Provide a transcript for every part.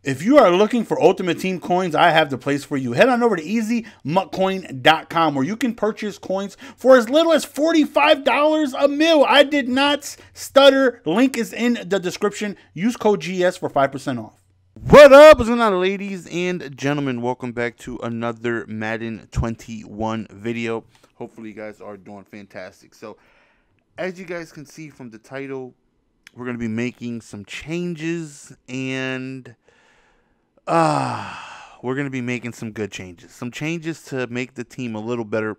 If you are looking for Ultimate Team coins, I have the place for you. Head on over to easymuckcoin.com where you can purchase coins for as little as $45 a mil. I did not stutter. Link is in the description. Use code GS for 5% off. What up? What's going on, ladies and gentlemen? Welcome back to another Madden 21 video. Hopefully you guys are doing fantastic. So, as you guys can see from the title, we're going to be making some changes, and we're going to be making some good changes. Some changes to make the team a little better,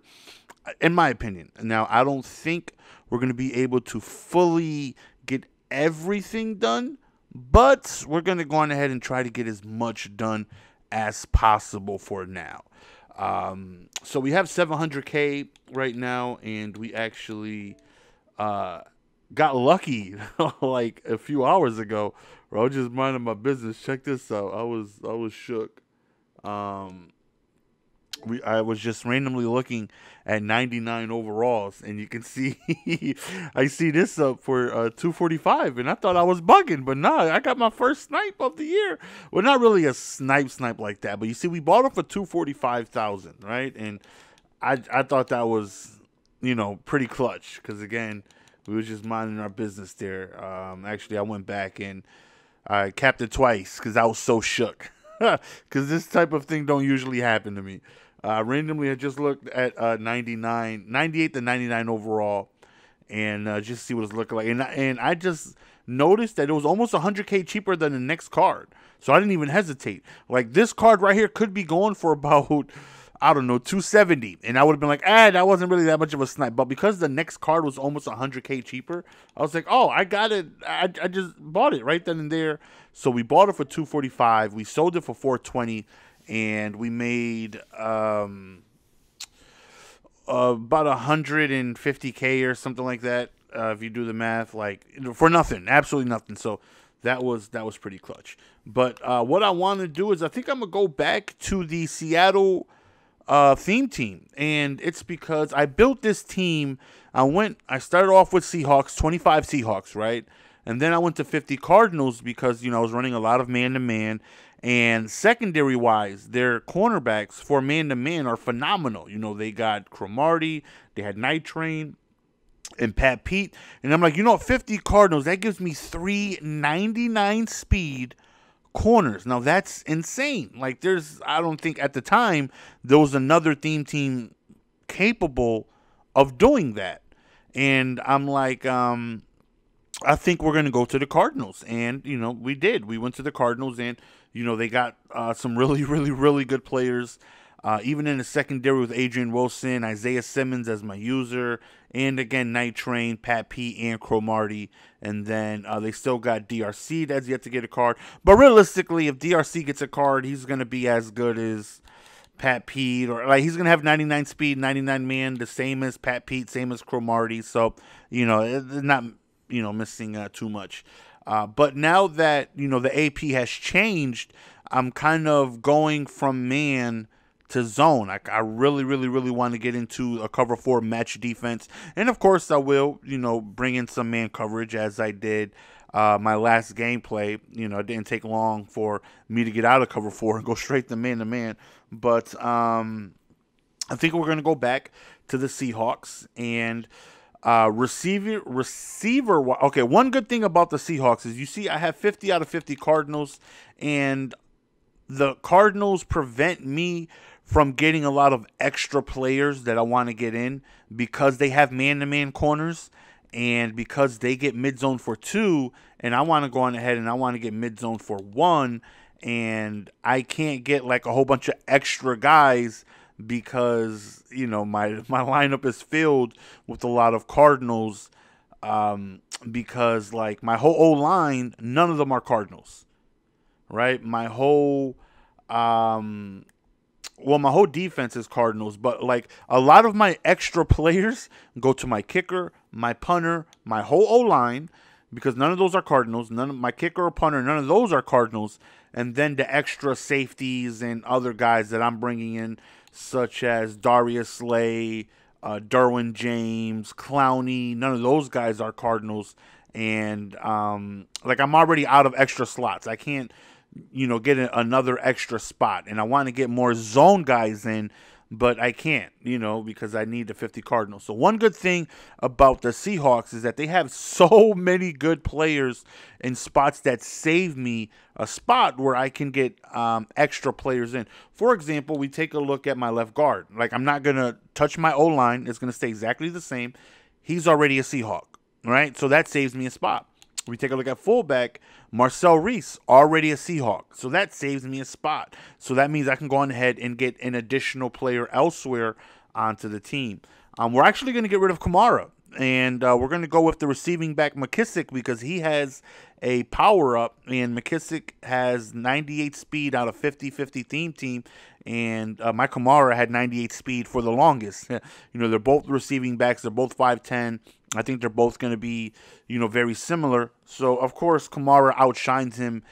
in my opinion. Now, I don't think we're going to be able to fully get everything done, but we're going to go on ahead and try to get as much done as possible for now. So we have 700K right now, and we actually got lucky like a few hours ago. I was just minding my business. Check this out. I was shook. I was just randomly looking at 99 overalls, and you can see I see this up for 245, and I thought I was bugging, but nah, I got my first snipe of the year. Well, not really a snipe like that, but you see, we bought it for 245,000, right? And I thought that was, you know, pretty clutch, because again, we was just minding our business there. Actually, I went back and I capped it twice because I was so shook. Because this type of thing don't usually happen to me. Randomly, I just looked at 98 to 99 overall, and just see what it's looking like. And I just noticed that it was almost 100K cheaper than the next card. So I didn't even hesitate. Like, this card right here could be going for about, I don't know, 270, and I would have been like, that wasn't really that much of a snipe. But because the next card was almost 100K cheaper, I was like, oh, I got it. I just bought it right then and there. So we bought it for 245. We sold it for 420, and we made about 150K or something like that. If you do the math, like, for nothing, absolutely nothing. So that was pretty clutch. But what I want to do is, I think I'm gonna go back to the Seattle theme team, and it's because I built this team. I started off with Seahawks, 25 Seahawks, right? And then I went to 50 Cardinals because, you know, I was running a lot of man-to-man, and secondary-wise, their cornerbacks for man-to-man are phenomenal. You know, they got Cromartie, they had Night Train, and Pat Pete, and I'm like, you know, 50 Cardinals, that gives me 399 speed corners. Now that's insane. Like, I don't think at the time there was another theme team capable of doing that. And I'm like, I think we're going to go to the Cardinals. And, you know, we did. We went to the Cardinals, and, you know, they got some really good players. Even in the secondary with Adrian Wilson, Isaiah Simmons as my user, and again, Night Train, Pat P, and Cromartie. And then they still got DRC that's yet to get a card. But realistically, if DRC gets a card, he's going to be as good as Pat Pete, or like he's going to have 99 speed, 99 man, the same as Pat Pete, same as Cromartie. So, you know, they're not, you know, missing too much. But now that, you know, the AP has changed, I'm kind of going from man to zone. I really want to get into a cover 4 match defense, and of course I will, you know, bring in some man coverage as I did my last gameplay. You know, it didn't take long for me to get out of cover 4 and go straight to man, but I think we're going to go back to the Seahawks. And receiver. Okay, one good thing about the Seahawks is, you see, I have 50 out of 50 Cardinals, and the Cardinals prevent me from getting a lot of extra players that I want to get in, because they have man-to-man corners, and because they get mid-zone for 2, and I want to go on ahead and I want to get mid-zone for 1, and I can't get like a whole bunch of extra guys because, you know, my lineup is filled with a lot of Cardinals, because like my whole O-line, none of them are Cardinals, right? My whole well, my whole defense is Cardinals, but like a lot of my extra players go to my kicker, my punter, my whole O-line, because none of those are Cardinals. None of my kicker or punter, none of those are Cardinals. And then the extra safeties and other guys that I'm bringing in, such as Darius Slay, Derwin James, Clowney, none of those guys are Cardinals. And like, I'm already out of extra slots. I can't get another extra spot. And I want to get more zone guys in, but I can't, because I need the 50 Cardinals. So one good thing about the Seahawks is that they have so many good players in spots that save me a spot where I can get extra players in. For example, we take a look at my left guard. Like, I'm not going to touch my O-line. It's going to stay exactly the same. He's already a Seahawk, right? So that saves me a spot. We take a look at fullback, Marcel Reese, already a Seahawk. So that saves me a spot. So that means I can go on ahead and get an additional player elsewhere onto the team. We're actually going to get rid of Kamara. And we're going to go with the receiving back McKissick because he has a power-up. And McKissick has 98 speed out of 50-50 team. And my Kamara had 98 speed for the longest. They're both receiving backs. They're both 5'10". I think they're both going to be, very similar. So, of course, Kamara outshines him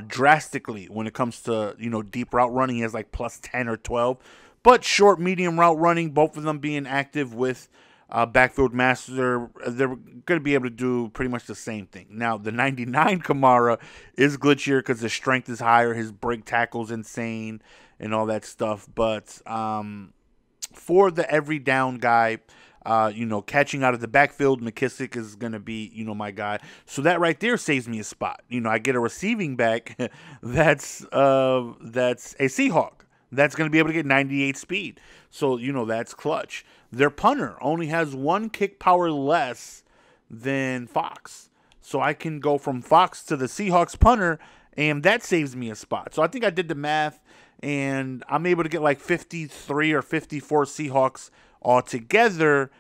drastically when it comes to, deep route running. He has like plus 10 or 12. But short, medium route running, both of them being active with backfield master, they're going to be able to do pretty much the same thing. Now, the 99 Kamara is glitchier because his strength is higher. His break tackle's insane and all that stuff. But for the every down guy, catching out of the backfield, McKissick is going to be, my guy. So that right there saves me a spot. I get a receiving back that's a Seahawk. That's going to be able to get 98 speed. So, that's clutch. Their punter only has one kick power less than Fox. So I can go from Fox to the Seahawks punter, and that saves me a spot. So I think I did the math, and I'm able to get like 53 or 54 Seahawks altogether,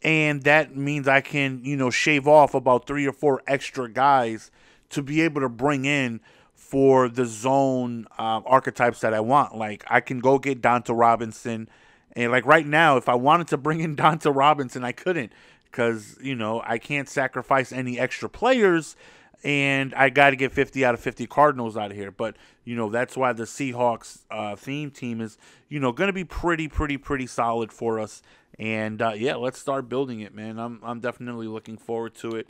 and that means I can, shave off about 3 or 4 extra guys to be able to bring in for the zone archetypes that I want. Like, I can go get Donta Robinson, and like right now, if I wanted to bring in Donta Robinson, I couldn't because, I can't sacrifice any extra players, and I got to get 50 out of 50 Cardinals out of here. But, that's why the Seahawks theme team is, going to be pretty solid for us. And, yeah, let's start building it, man. I'm definitely looking forward to it.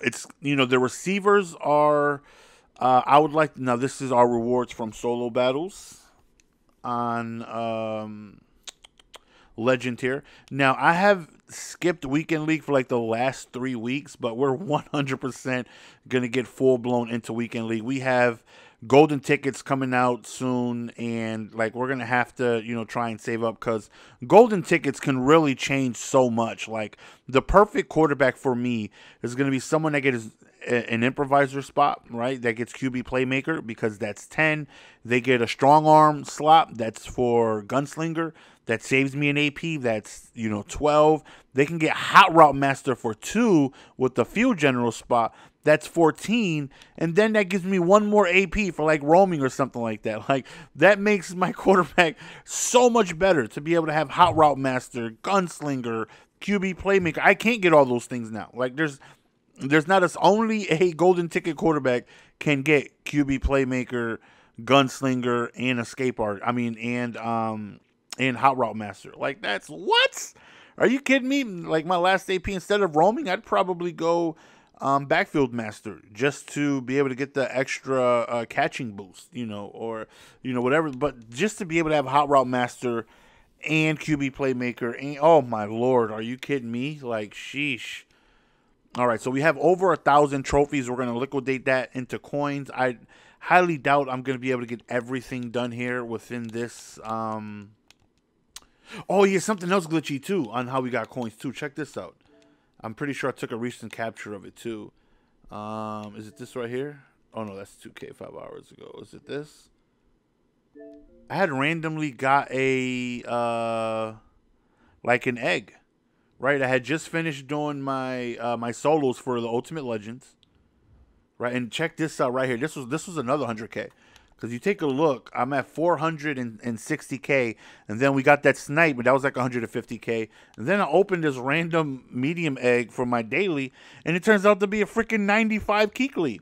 It's, the receivers are, I would like, now this is our rewards from solo battles on Legend here. Now, I have skipped Weekend League for like the last 3 weeks, but we're 100% going to get full-blown into Weekend League. We have golden tickets coming out soon, and like we're going to have to, try and save up because golden tickets can really change so much. Like, the perfect quarterback for me is going to be someone that gets an improviser spot, right? That gets QB playmaker because that's 10. They get a strong arm slot that's for gunslinger. That saves me an AP. That's, 12. They can get hot route master for 2 with the field general spot. That's 14. And then that gives me 1 more AP for like roaming or something like that. Like, that makes my quarterback so much better to be able to have hot route master, gunslinger, QB playmaker. I can't get all those things now. Like, there's not only a golden ticket quarterback can get QB playmaker, gunslinger, and escape art. And hot route master. Like, that's what? Are you kidding me? Like, my last AP, instead of roaming, I'd probably go backfield master just to be able to get the extra catching boost, or whatever. But just to be able to have hot route master and QB playmaker, and oh my lord, are you kidding me? Like, sheesh. All right, so we have over 1,000 trophies. We're going to liquidate that into coins. I highly doubt I'm going to be able to get everything done here within this. Oh, yeah, something else glitchy, too, on how we got coins, too. Check this out. I'm pretty sure I took a recent capture of it, too. Is it this right here? Oh, no, that's 2K 5 hours ago. Is it this? I had randomly got a, like an egg. Right, I had just finished doing my my solos for the Ultimate Legends, right? And check this out right here. This was another 100K, because you take a look, I'm at 460K, and then we got that snipe, but that was like 150K. And then I opened this random medium egg for my daily, and it turns out to be a freaking 95 Keekly.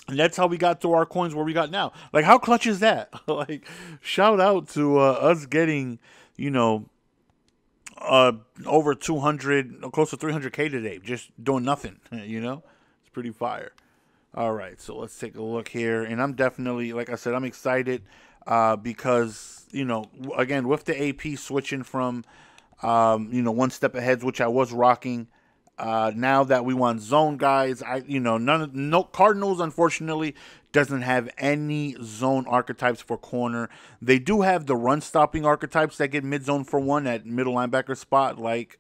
And that's how we got to our coins where we got now. Like, how clutch is that? Like, shout out to us getting, over 200, close to 300K today, just doing nothing, It's pretty fire. All right, so let's take a look here, and I'm definitely, like I said, I'm excited because again, with the AP switching from one step ahead, which I was rocking. Now that we want zone guys, no Cardinals unfortunately doesn't have any zone archetypes for corner. They do have the run stopping archetypes that get mid zone for one at middle linebacker spot, like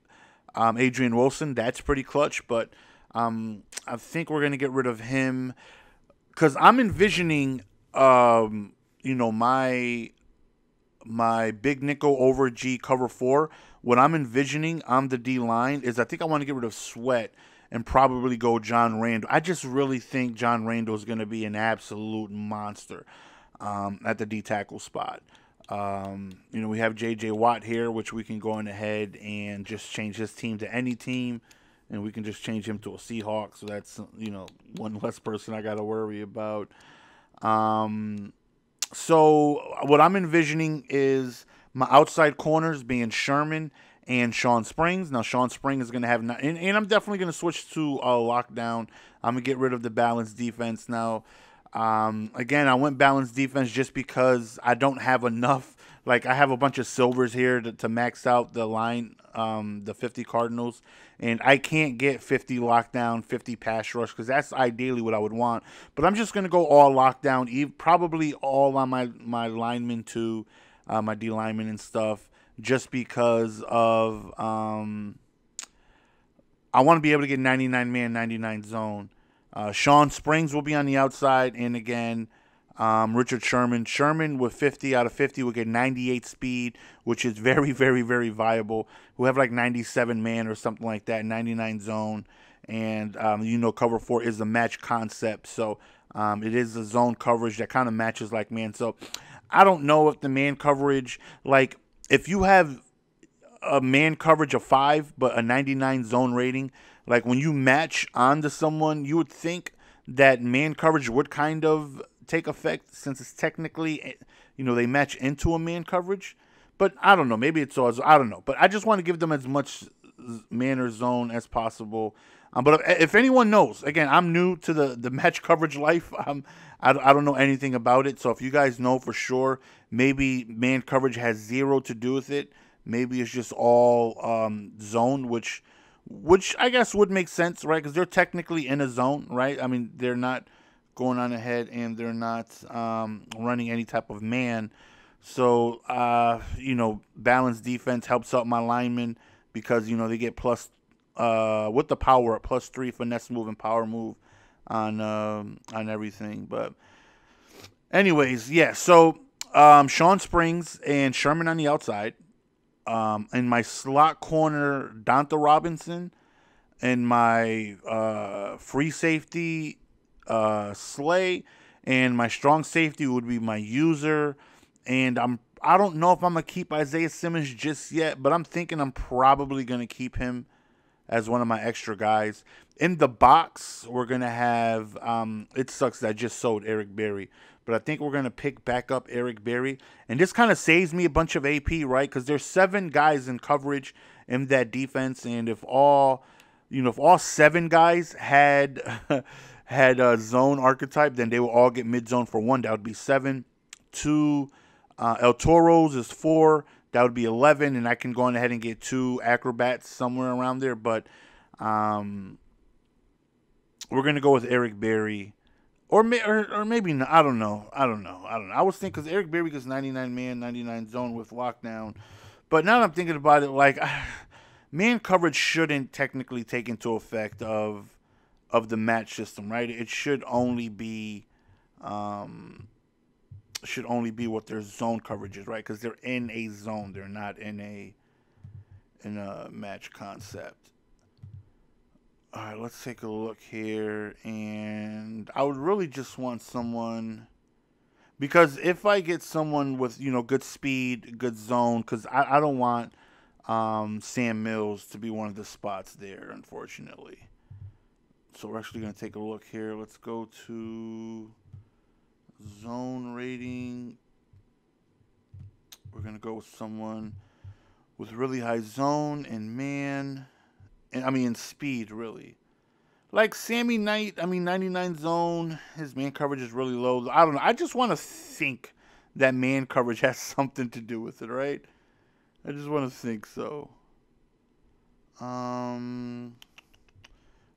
Adrian Wilson. That's pretty clutch, but I think we're gonna get rid of him because I'm envisioning, my big nickel over G cover four. What I'm envisioning on the D line is I think I want to get rid of Sweat and probably go John Randall. I just really think John Randall is going to be an absolute monster at the D tackle spot. We have J.J. Watt here, which we can go on ahead and just change his team to any team, and we can just change him to a Seahawk. So that's one less person I got to worry about. So what I'm envisioning is my outside corners being Sherman and Sean Springs. Now Sean Springs is going to have, and I'm definitely going to switch to lockdown. I'm going to get rid of the balanced defense now. Again, I went balanced defense just because I don't have enough. Like, I have a bunch of silvers here to max out the line, the 50 Cardinals, and I can't get 50 lockdown, 50 pass rush, because that's ideally what I would want. But I'm just going to go all lockdown, probably all on my linemen too, my D linemen and stuff, just because of I want to be able to get 99 man, 99 zone. Sean Springs will be on the outside, and again, Richard Sherman. Sherman with 50 out of 50 will get 98 speed, which is very, very, very viable. We'll have like 97 man or something like that, 99 zone. And, cover four is a match concept. So it is a zone coverage that kind of matches like man. So I don't know if the man coverage, like if you have a man coverage of 5, but a 99 zone rating, like when you match onto someone, you would think that man coverage would kind of take effect since it's technically, they match into a man coverage. But I don't know. Maybe it's also, I don't know. But I just want to give them as much man or zone as possible. But if anyone knows, again, I'm new to the match coverage life. I don't know anything about it. So if you guys know for sure, maybe man coverage has zero to do with it. Maybe it's just all zone, which I guess would make sense, right? Because they're technically in a zone, right? I mean, they're not going on ahead and they're not running any type of man. So, balanced defense helps out my linemen because, they get plus, with the power, +3 finesse move and power move on everything. But anyways, yeah, so Sean Springs and Sherman on the outside. In my slot corner, Donta Robinson. In my free safety, Slay. And my strong safety would be my user. And I don't know if I'm going to keep Isaiah Simmons just yet, but I'm thinking I'm probably going to keep him as one of my extra guys. In the box, we're going to have, it sucks that I just sold Eric Berry, but I think we're going to pick back up Eric Berry. And this kind of saves me a bunch of AP, right? Because there's 7 guys in coverage in that defense. And if all 7 guys had had a zone archetype, then they will all get mid zone for 1. That would be 7. 2 El Toros is 4. That would be 11. And I can go on ahead and get 2 acrobats somewhere around there. But we're going to go with Eric Berry. Or maybe not. I don't know. I was thinking because Eric Berry gets 99 man, 99 zone with lockdown. But now that I'm thinking about it, like, man coverage shouldn't technically take into effect of the match system, right? It should only be what their zone coverage is, right? Because they're in a zone. They're not in a match concept. All right, let's take a look here. And I would really just want someone, because if I get someone with, good speed, good zone, because I don't want Sam Mills to be one of the spots there, unfortunately. So we're actually going to take a look here. Let's go to zone rating. We're going to go with someone with really high zone and man. And I mean, speed, really. Like Sammy Knight, I mean, 99 zone, his man coverage is really low. I don't know. I just want to think that man coverage has something to do with it, right? I just want to think so. I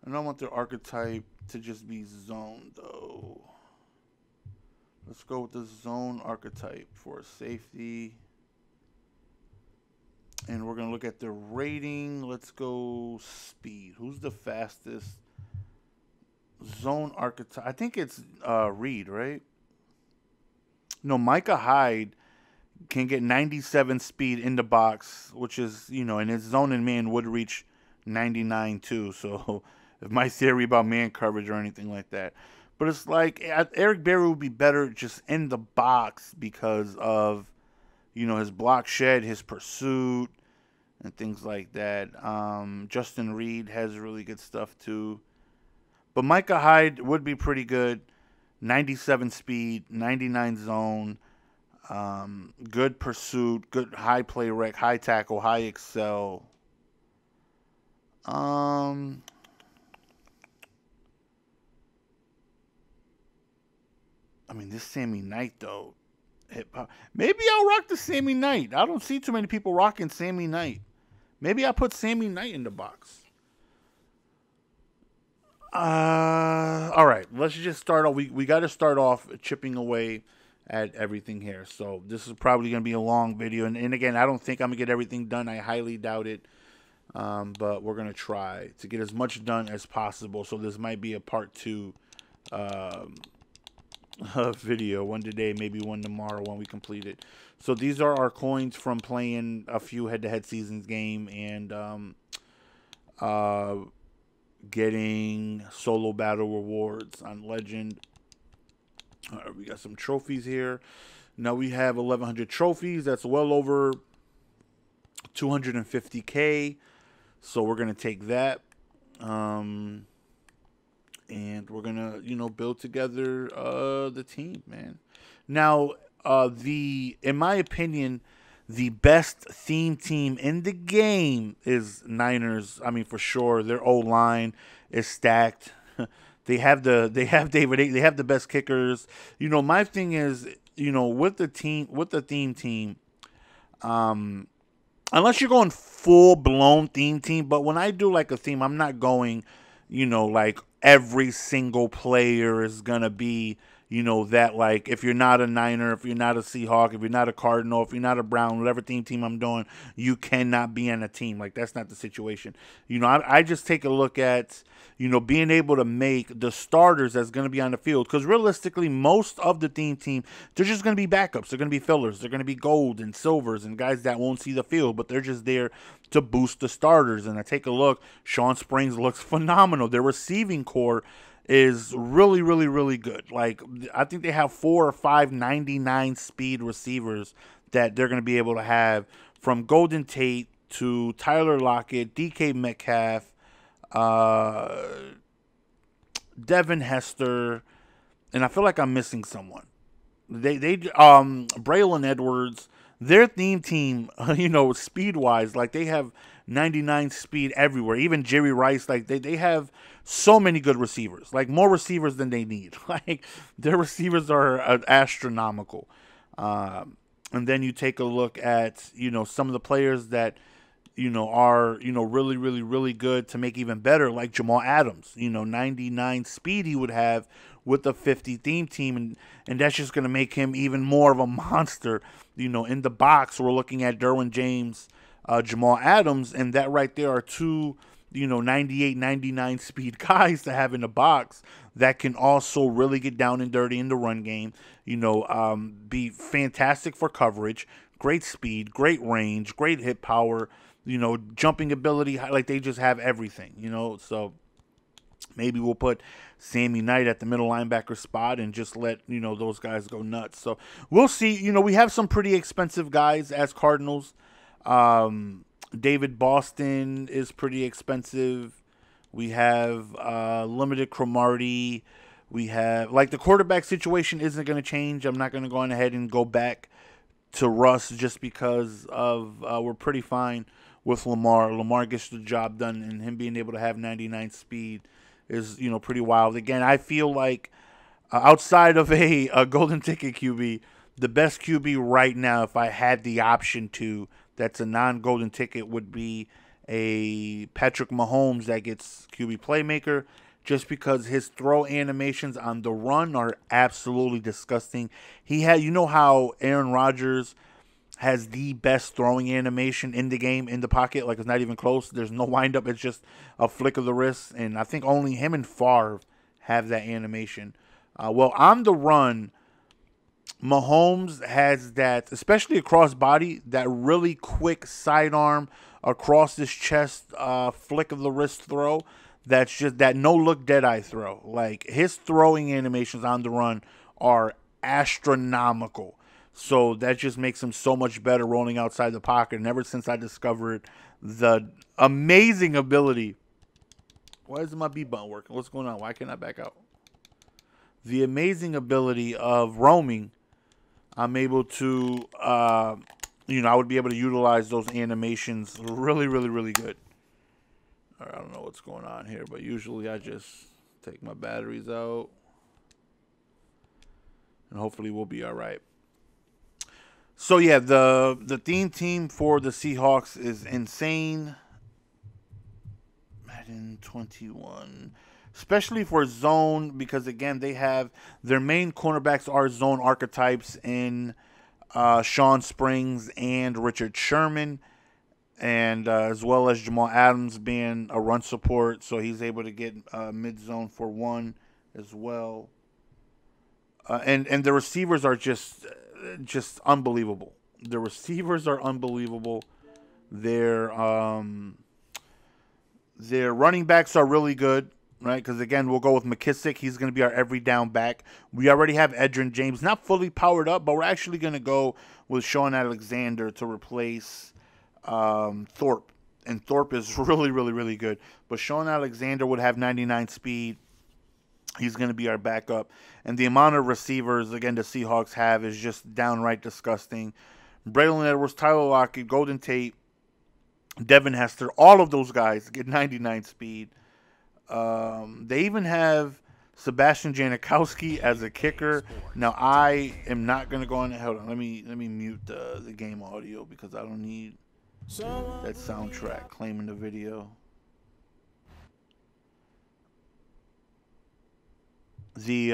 don't want their archetype to just be zone, though. Let's go with the zone archetype for safety. And we're going to look at their rating. Let's go speed. Who's the fastest zone archetype? I think it's Reed, right? No, Micah Hyde can get 97 speed in the box, which is, and his zone and man would reach 99 too. So if my theory about man coverage or anything like that. But it's like Eric Berry would be better just in the box because of, his block shed, his pursuit, and things like that. Justin Reed has really good stuff too. But Micah Hyde would be pretty good. 97 speed, 99 zone, good pursuit, good high play rec, high tackle, high excel. I mean, this Sammy Knight, though. Maybe I'll rock the Sammy Knight. I don't see too many people rocking Sammy Knight. Maybe I'll put Sammy Knight in the box. All right. Let's just start off. We got to start off chipping away at everything here. So this is probably going to be a long video. And again, I don't think I'm going to get everything done. I highly doubt it. But we're going to try to get as much done as possible. So this might be a part 2 video, one today, maybe one tomorrow when we complete it. So these are our coins from playing a few head-to-head seasons game and getting solo battle rewards on Legend. All right, we got some trophies here. Now we have 1,100 trophies. That's well over 250K. So we're gonna take that. And we're going to, build together the team, man. Now, in my opinion, the best theme team in the game is Niners. I mean, for sure, their O-line is stacked. They have David. They have the best kickers. My thing is, with the theme team, unless you're going full-blown theme team, but when I do like a theme, I'm not going, like every single player is going to be, that like if you're not a Niner, if you're not a Seahawk, if you're not a Cardinal, if you're not a Brown, whatever team I'm doing, you cannot be on a team. Like that's not the situation. I just take a look at, being able to make the starters that's going to be on the field. Because realistically, most of the team, they're just going to be backups. They're going to be fillers. They're going to be gold and silvers and guys that won't see the field, but they're just there to boost the starters. And I take a look, Sean Springs looks phenomenal. Their receiving core is really, really, really good. Like, I think they have 4 or 5 99 speed receivers that they're going to be able to have, from Golden Tate to Tyler Lockett, DK Metcalf, Devin Hester, and I feel like I'm missing someone. Braylon Edwards, their theme team, speed-wise, like they have 99 speed everywhere. Even Jerry Rice, like they have so many good receivers, like more receivers than they need. Like their receivers are astronomical. And then you take a look at, some of the players that, are, really, really, really good to make even better, like Jamal Adams, 99 speed he would have with the 50 theme team, and that's just going to make him even more of a monster. In the box, we're looking at Derwin James, Jamal Adams, and that right there are two, 98, 99 speed guys to have in the box that can also really get down and dirty in the run game, be fantastic for coverage, great speed, great range, great hit power, jumping ability, like they just have everything, so maybe we'll put Sammy Knight at the middle linebacker spot and just let, those guys go nuts. So we'll see. We have some pretty expensive guys as Cardinals. David Boston is pretty expensive. We have limited Cromartie. We have, like, the quarterback situation isn't going to change. I'm not going to go on ahead and go back to Russ just because of we're pretty fine with Lamar. Lamar gets the job done, and him being able to have 99 speed is, you know, pretty wild. Again, I feel like outside of a golden ticket QB, the best QB right now, if I had the option to, that's a non-golden ticket, would be a Patrick Mahomes that gets QB playmaker, just because his throw animations on the run are absolutely disgusting. He had, you know how Aaron Rodgers has the best throwing animation in the game in the pocket, like it's not even close. There's no windup. It's just a flick of the wrist, and I think only him and Favre have that animation. Well, on the run, Mahomes has that, especially across body, that really quick sidearm across his chest, flick of the wrist throw. That's just that no-look dead-eye throw. Like, his throwing animations on the run are astronomical. So that just makes him so much better rolling outside the pocket. And ever since I discovered the amazing ability... Why isn't my B button working? What's going on? Why can't I back out? The amazing ability of roaming, I'm able to, you know, I would be able to utilize those animations really, really, really good. All right, I don't know what's going on here, but usually I just take my batteries out. And hopefully we'll be all right. So, yeah, the theme team for the Seahawks is insane. Madden 21. Especially for zone, because, again, they have their main cornerbacks are zone archetypes in Sean Springs and Richard Sherman. And as well as Jamal Adams being a run support, so he's able to get mid-zone for one as well. And the receivers are just unbelievable. The receivers are unbelievable. Their running backs are really good, right? Because, again, we'll go with McKissick. He's going to be our every down back. We already have Edgerrin James, not fully powered up, but we're actually going to go with Shaun Alexander to replace Thorpe, and Thorpe is really, really, really good. But Shaun Alexander would have 99 speed. He's going to be our backup. And the amount of receivers, again, the Seahawks have is just downright disgusting. Braylon Edwards, Tyler Lockett, Golden Tate, Devin Hester, all of those guys get 99 speed. They even have Sebastian Janikowski as a kicker. Now, I am not going to go on. Hold on, let me mute the game audio because I don't need that soundtrack claiming the video. You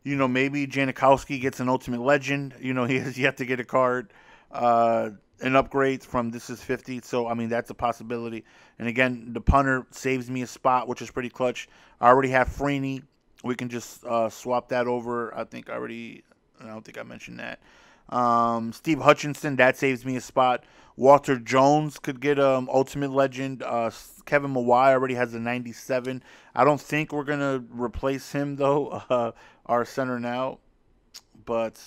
know, maybe Janikowski gets an Ultimate Legend. You know, he has yet to get a card, an upgrade from This Is 50. So, I mean, that's a possibility. And again, the punter saves me a spot, which is pretty clutch. I already have Freeney. We can just swap that over. I don't think I mentioned that. Steve Hutchinson, that saves me a spot. Walter Jones could get Ultimate Legend. Kevin Mawai already has a 97. I don't think we're going to replace him, though, our center now. But,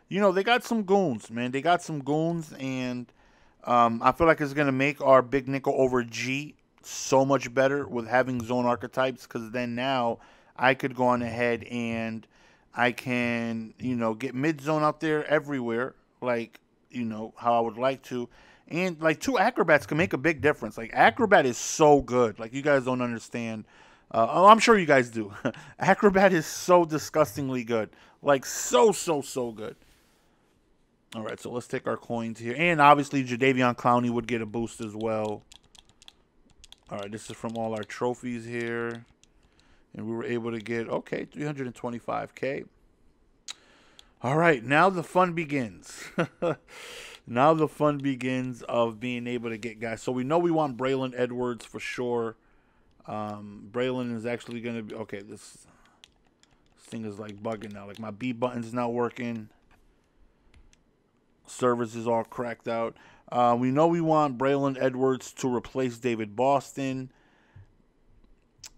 you know, they got some goons, man. They got some goons, and I feel like it's going to make our big nickel over G so much better with having zone archetypes, because then now I could go on ahead and I can, you know, get mid-zone out there everywhere, like, you know, how I would like to. And, like, two acrobats can make a big difference. Like, acrobat is so good. Like, you guys don't understand. I'm sure you guys do. Acrobat is so disgustingly good. Like, so good. All right, so let's take our coins here. And, obviously, Jadeveon Clowney would get a boost as well. All right, this is from all our trophies here. And we were able to get, okay, 325K. All right, now the fun begins. Now the fun begins of being able to get guys. So we know we want Braylon Edwards for sure. Braylon is actually going to be, okay, this thing is like bugging now. Like my B button's not working. Service is all cracked out. We know we want Braylon Edwards to replace David Boston.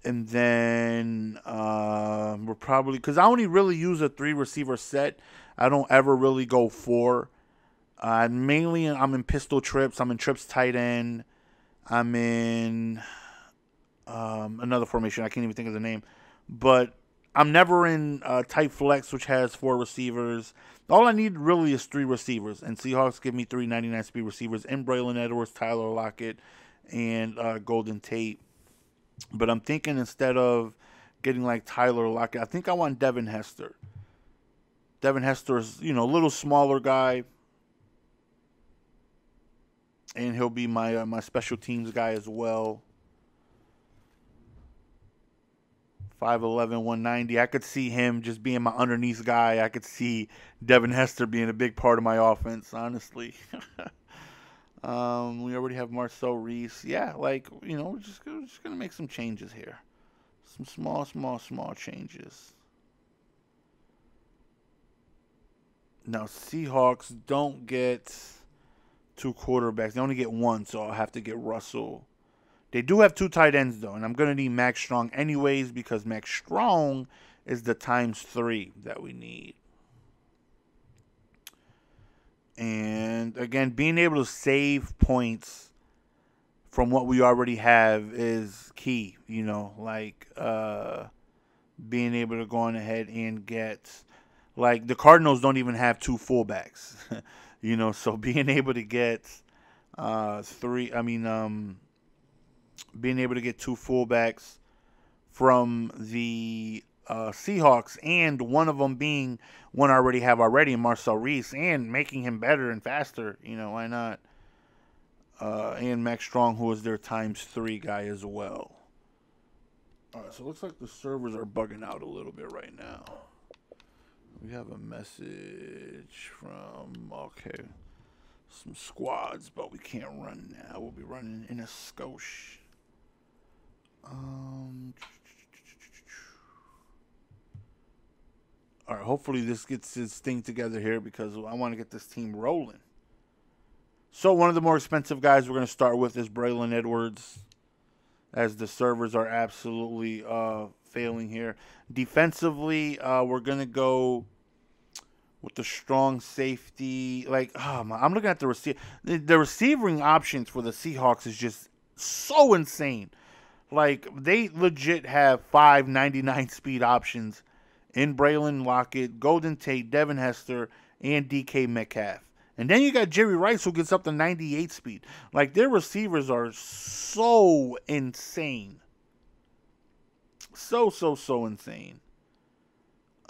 And then we're probably, because I only really use a 3-receiver set. I don't ever really go 4. Mainly, I'm in pistol trips. I'm in trips tight end. I'm in another formation. I can't even think of the name. But I'm never in tight flex, which has 4 receivers. All I need really is 3 receivers. And Seahawks give me 3 99 speed receivers in Braylon Edwards, Tyler Lockett, and Golden Tate. But I'm thinking instead of getting like Tyler Lockett, I think I want Devin Hester. Devin Hester is, a little smaller guy, and he'll be my my special teams guy as well. 5'11", 190. I could see him just being my underneath guy. I could see Devin Hester being a big part of my offense, honestly. We already have Marcel Reese. Yeah, we're just going to make some changes here. Some small changes. Now, Seahawks don't get 2 quarterbacks. They only get 1, so I'll have to get Russell. They do have 2 tight ends, though, and I'm going to need Max Strong anyways because Max Strong is the ×3 that we need. And, again, being able to save points from what we already have is key, being able to go on ahead and get, the Cardinals don't even have 2 fullbacks, so being able to get being able to get 2 fullbacks from the Seahawks, and one of them being one I already have in Marcel Reese, and making him better and faster, why not? And Max Strong, who is their ×3 guy as well. All right, so it looks like the servers are bugging out a little bit right now. We have a message from, some squads, but we can't run now. We'll be running in a skosh. All right, hopefully this gets its thing together here because I want to get this team rolling. So one of the more expensive guys we're going to start with is Braylon Edwards, as the servers are absolutely failing here. Defensively, we're going to go with the strong safety. I'm looking at the receiver. The receiving options for the Seahawks is just so insane. They legit have 5 99 speed options in Braylon Lockett, Golden Tate, Devin Hester, and DK Metcalf. And then you got Jerry Rice, who gets up to 98 speed. Their receivers are so insane. So insane.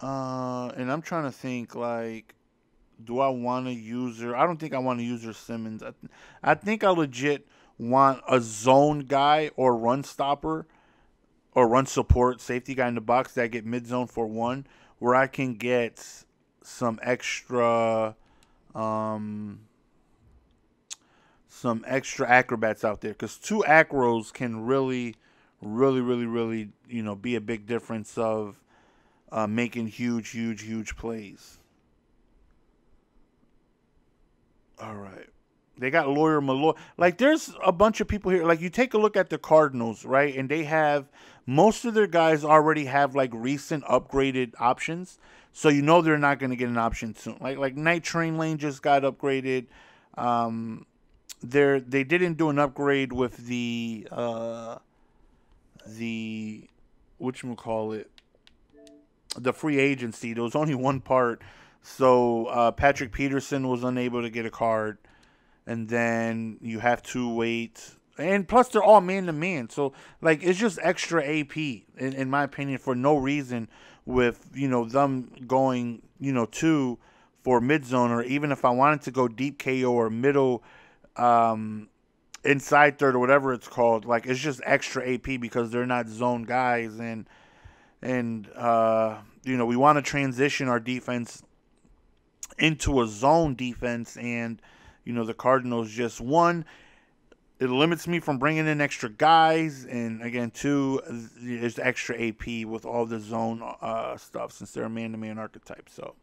And I'm trying to think, do I want to use her? I don't think I want to use her Simmons. I think I legit want a zone guy or run stopper or run support safety guy in the box that get mid zone for 1, where I can get some extra acrobats out there, because 2 acros can really be a big difference of making huge plays. All right. They got Lawyer Malloy. There's a bunch of people here. You take a look at the Cardinals, right? And they have, most of their guys already have, recent upgraded options. So they're not going to get an option soon. Night Train Lane just got upgraded. They didn't do an upgrade with the whatchamacallit, the free agency. There was only one part. So Patrick Peterson was unable to get a card. And then you have to wait. And plus, they're all man-to-man. So, it's just extra AP, in my opinion, for no reason with, them going, 2 for mid-zone. Or even if I wanted to go deep KO or middle inside third or whatever it's called. It's just extra AP because they're not zone guys. And we want to transition our defense into a zone defense. And the Cardinals just, 1, it limits me from bringing in extra guys, and again, 2, there's extra AP with all the zone stuff since they're a man-to-man archetype. So,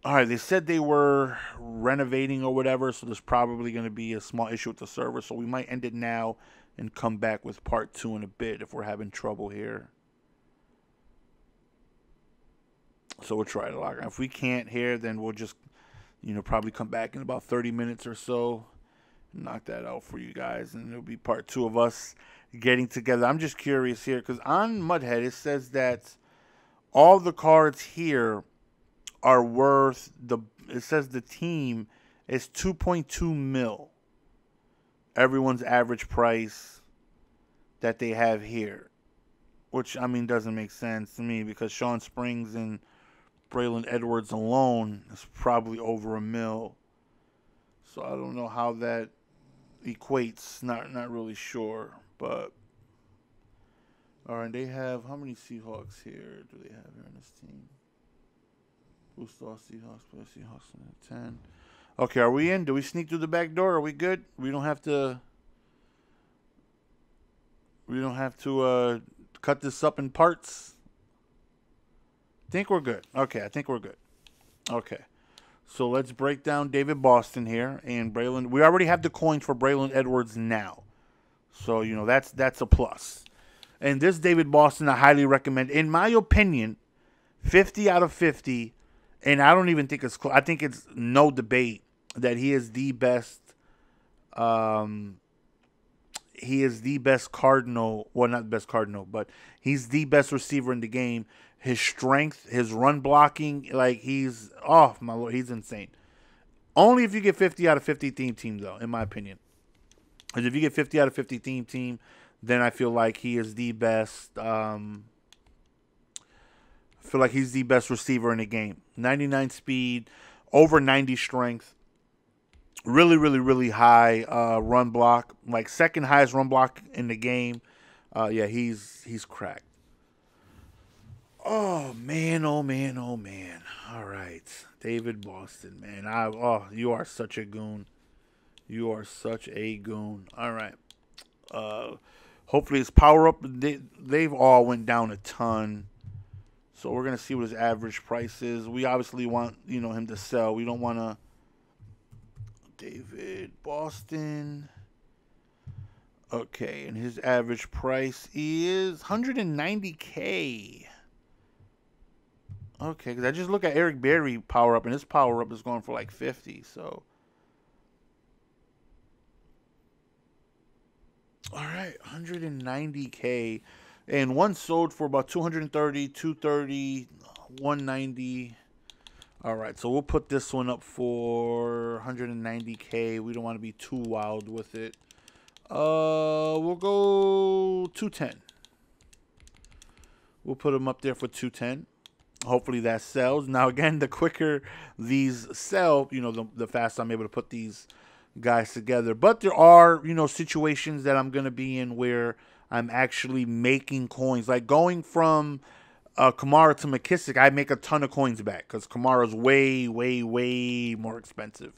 all right, they said they were renovating or whatever, so there's probably going to be a small issue with the server. So we might end it now and come back with part 2 in a bit if we're having trouble here. So we'll try to log on. If we can't here, then we'll just probably come back in about 30 minutes or so, knock that out for you guys, and it'll be part 2 of us getting together. I'm just curious here, because on Mudhead, it says that all the cards here are worth, it says the team is 2.2 mil. Everyone's average price that they have here. Which, I mean, doesn't make sense to me because Sean Springs and Braylon Edwards alone is probably over $1 million. So I don't know how that equates. Not really sure. But, all right, they have, how many Seahawks here do they have here on this team? Boost all Seahawks, play Seahawks in 10. Okay, are we in? Do we sneak through the back door? Are we good? We don't have to cut this up in parts. I think we're good. Okay, I think we're good. Okay. So let's break down David Boston here and Braylon. We already have the coins for Braylon Edwards now. So, you know, that's a plus. And this David Boston I highly recommend. In my opinion, 50 out of 50, and I don't even think it's close. I think it's no debate that he is the best he is the best Cardinal, well, not the best Cardinal, but he's the best receiver in the game. His strength, his run blocking, like he's, oh, my Lord, he's insane. Only if you get 50 out of 50 team, though, in my opinion. Because if you get 50 out of 50 team, then I feel like he is the best, I feel like he's the best receiver in the game. 99 speed, over 90 strength. Really, really, really high run block. Like second highest run block in the game. Yeah, he's cracked. Oh man, oh man, oh man. All right. David Boston, man. You are such a goon. You are such a goon. All right. Hopefully his power up, they've all went down a ton. So we're gonna see what his average price is. We obviously want, you know, him to sell. We don't wanna David Boston. Okay, and his average price is $190K. Okay, because I just look at Eric Berry power up, and his power up is going for like 50. So, all right, $190K, and one sold for about 230, 230, 190. All right, so we'll put this one up for $190K. We don't want to be too wild with it. We'll go 210. We'll put them up there for 210. Hopefully that sells. Now, again, the quicker these sell, you know, the faster I'm able to put these guys together. But there are, you know, situations that I'm going to be in where I'm actually making coins. Like going from Kamara to McKissick, I make a ton of coins back because Kamara's way, way, way more expensive.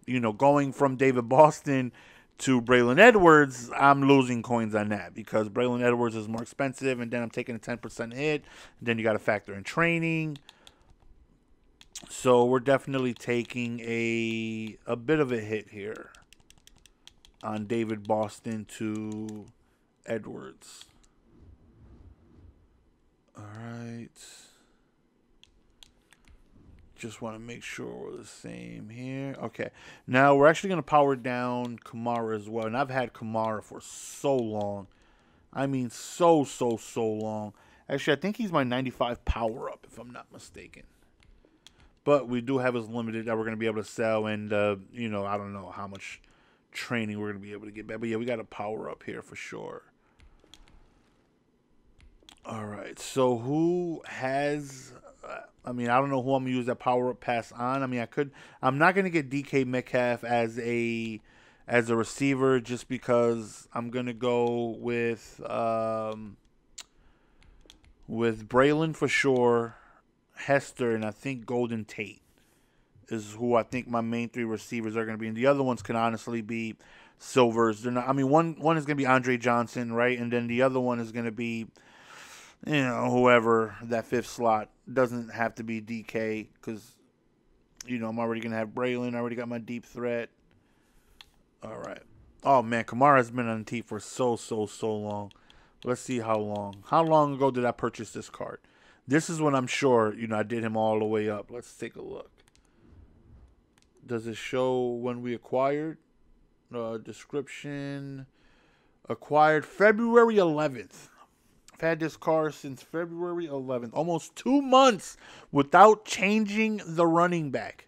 You know, going from David Boston to Braylon Edwards, I'm losing coins on that because Braylon Edwards is more expensive, and then I'm taking a 10% hit. And then you got to factor in training. So we're definitely taking a bit of a hit here on David Boston to Edwards. All right. Just want to make sure we're the same here. Okay. Now we're actually going to power down Kamara as well. And I've had Kamara for so long. I mean, so long. Actually, I think he's my 95 power up, if I'm not mistaken. But we do have his limited that we're going to be able to sell. And, you know, I don't know how much training we're going to be able to get back. But, yeah, we got a power up here for sure. All right. So who has... I mean, I don't know who I'm going to use that power-up pass on. I mean, I could... I'm not going to get DK Metcalf as a receiver just because I'm going to go with Braylon for sure, Hester, and I think Golden Tate is who I think my main three receivers are going to be. And the other ones can honestly be Silvers. They're not... I mean, one is going to be Andre Johnson, right? And then the other one is going to be... You know, whoever that fifth slot. Doesn't have to be DK because, you know, I'm already going to have Braylon. I already got my deep threat. All right. Oh, man, Kamara's been on the team for so long. Let's see how long. How long ago did I purchase this card? This is when I'm sure, you know, I did him all the way up. Let's take a look. Does it show when we acquired? Description. Acquired February 11th. I've had this car since February 11th. Almost 2 months without changing the running back.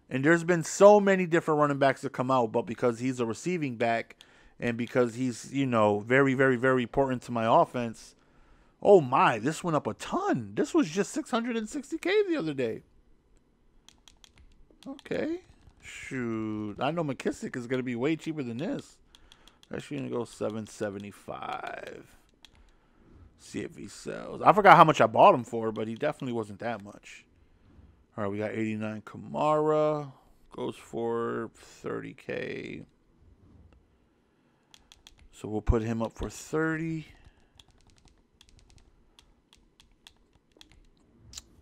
And there's been so many different running backs that come out. But because he's a receiving back, and because he's, you know, very, very, very important to my offense. Oh my, this went up a ton. This was just 660K the other day. Okay. Shoot. I know McKissick is going to be way cheaper than this. Actually going to go 775. See if he sells. I forgot how much I bought him for, but he definitely wasn't that much. All right, we got 89 Kamara. Goes for 30K. So we'll put him up for 30.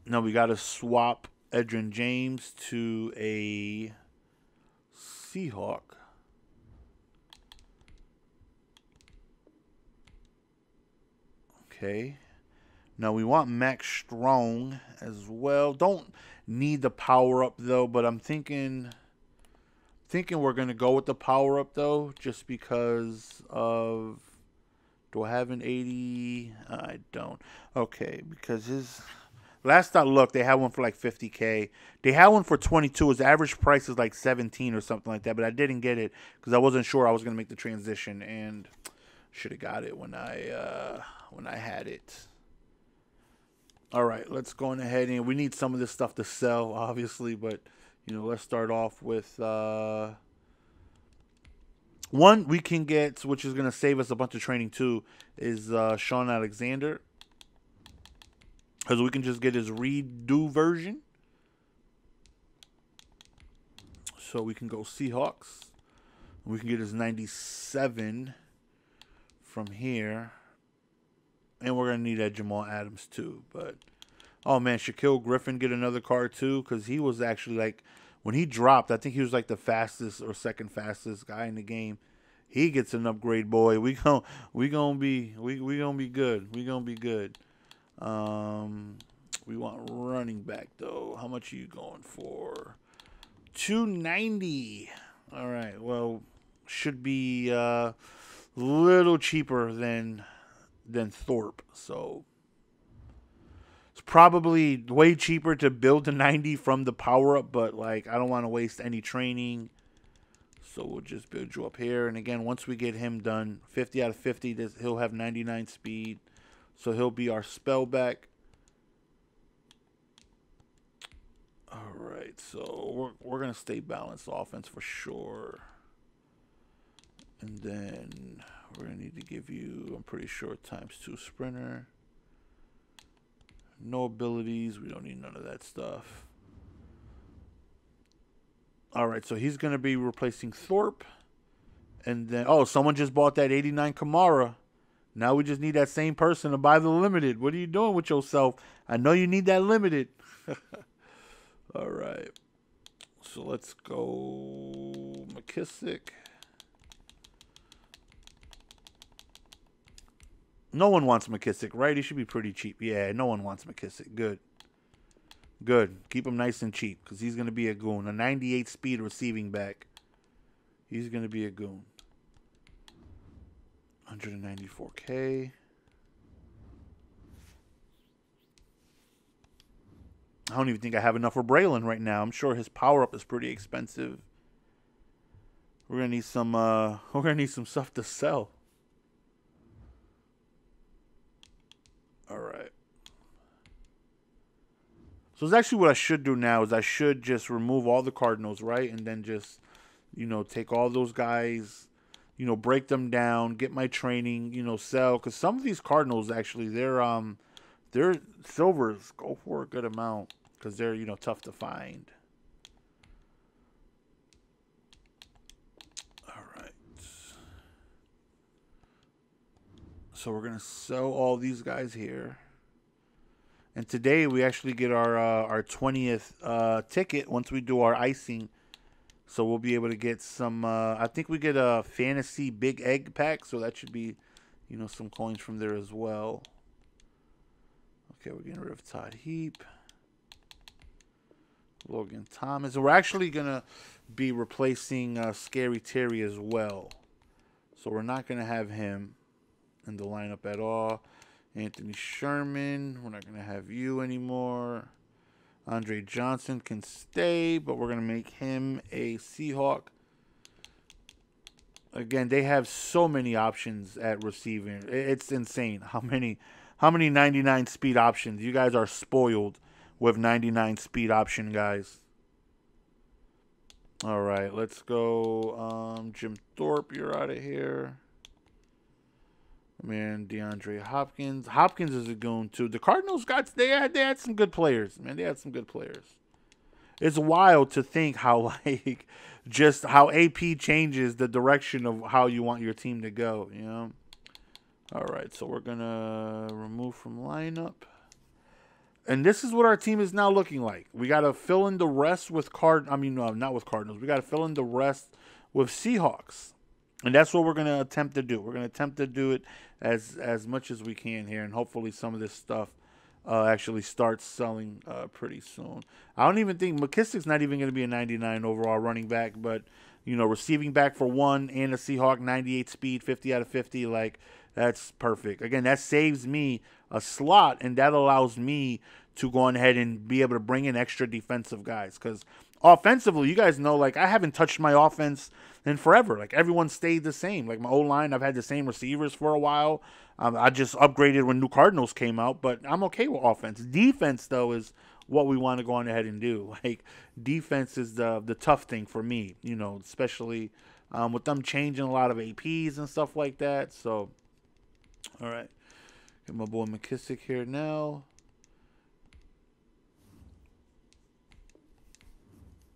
Now we got to swap Edgerrin James to a Seahawk. Okay. Now we want Max Strong as well. Don't need the power up though, but I'm thinking we're gonna go with the power up though, just because of. Do I have an 80? I don't. Okay, because his last I looked, they had one for like 50K. They had one for 22. His average price is like 17 or something like that, but I didn't get it because I wasn't sure I was gonna make the transition, and should have got it when I had it. All right, let's go on ahead, and we need some of this stuff to sell, obviously, but you know, let's start off with one we can get, which is gonna save us a bunch of training too, is Sean Alexander, because we can just get his redo version. So we can go Seahawks. We can get his 97 from here. And we're going to need that Jamal Adams too. But, oh man, Shaquill Griffin get another card too. Because he was actually like, when he dropped, I think he was like the fastest or second fastest guy in the game. He gets an upgrade, boy. We gonna be good. We gonna be good. We want running back though. How much are you going for? 290. All right. Well, should be little cheaper than Thorpe. So it's probably way cheaper to build the 90 from the power up, but like I don't want to waste any training. So we'll just build you up here. And again, once we get him done, 50 out of 50, he'll have 99 speed. So he'll be our spellback. All right, so we're going to stay balanced offense for sure. And then we're going to need to give you, I'm pretty sure, ×2 sprinter. No abilities. We don't need none of that stuff. All right, so he's going to be replacing Thorpe. And then, oh, someone just bought that 89 Kamara. Now we just need that same person to buy the limited. What are you doing with yourself? I know you need that limited. All right. So let's go McKissick. No one wants McKissick, right? He should be pretty cheap. Yeah, no one wants McKissick. Good. Good. Keep him nice and cheap because he's going to be a goon. A 98 speed receiving back. He's going to be a goon. 194K. I don't even think I have enough for Braylon right now. I'm sure his power up is pretty expensive. We're gonna need some stuff to sell. All right. So it's actually what I should do now is I should just remove all the Cardinals, right? And then just, you know, take all those guys, you know, break them down, get my training, you know, sell. Because some of these Cardinals actually, they're silvers go for a good amount because they're, you know, tough to find. All right. So we're gonna sell all these guys here. And today we actually get our 20th ticket once we do our icing. So we'll be able to get some, I think we get a fantasy big egg pack. So that should be, you know, some coins from there as well. Okay, we're getting rid of Todd Heap. Logan Thomas. We're actually going to be replacing Scary Terry as well. So we're not going to have him in the lineup at all. Anthony Sherman. We're not going to have you anymore. Andre Johnson can stay, but we're going to make him a Seahawk. Again, they have so many options at receiving. It's insane how many 99 speed options. You guys are spoiled with 99 speed option guys. All right, let's go. Jim Thorpe, you're out of here. Man, DeAndre Hopkins. Hopkins is a goon too. The Cardinals they had some good players. Man, they had some good players. It's wild to think how like just how AP changes the direction of how you want your team to go, you know? All right, so we're going to remove from lineup. And this is what our team is now looking like. We got to fill in the rest with not with Cardinals. We got to fill in the rest with Seahawks. And that's what we're going to attempt to do. We're going to attempt to do it as much as we can here, and hopefully some of this stuff actually starts selling pretty soon. I don't even think McKissick's not even going to be a 99 overall running back, but you know, receiving back for 1 and a Seahawk 98 speed, 50 out of 50, like that's perfect. Again, that saves me a slot, and that allows me to go on ahead and be able to bring in extra defensive guys, because offensively, you guys know, like I haven't touched my offense in forever. Like everyone stayed the same. Like my O-line, I've had the same receivers for a while. I just upgraded when new Cardinals came out, but I'm okay with offense. Defense, though, is what we want to go on ahead and do. Like defense is the tough thing for me, you know, especially with them changing a lot of APs and stuff like that. So, all right, get my boy McKissick here now.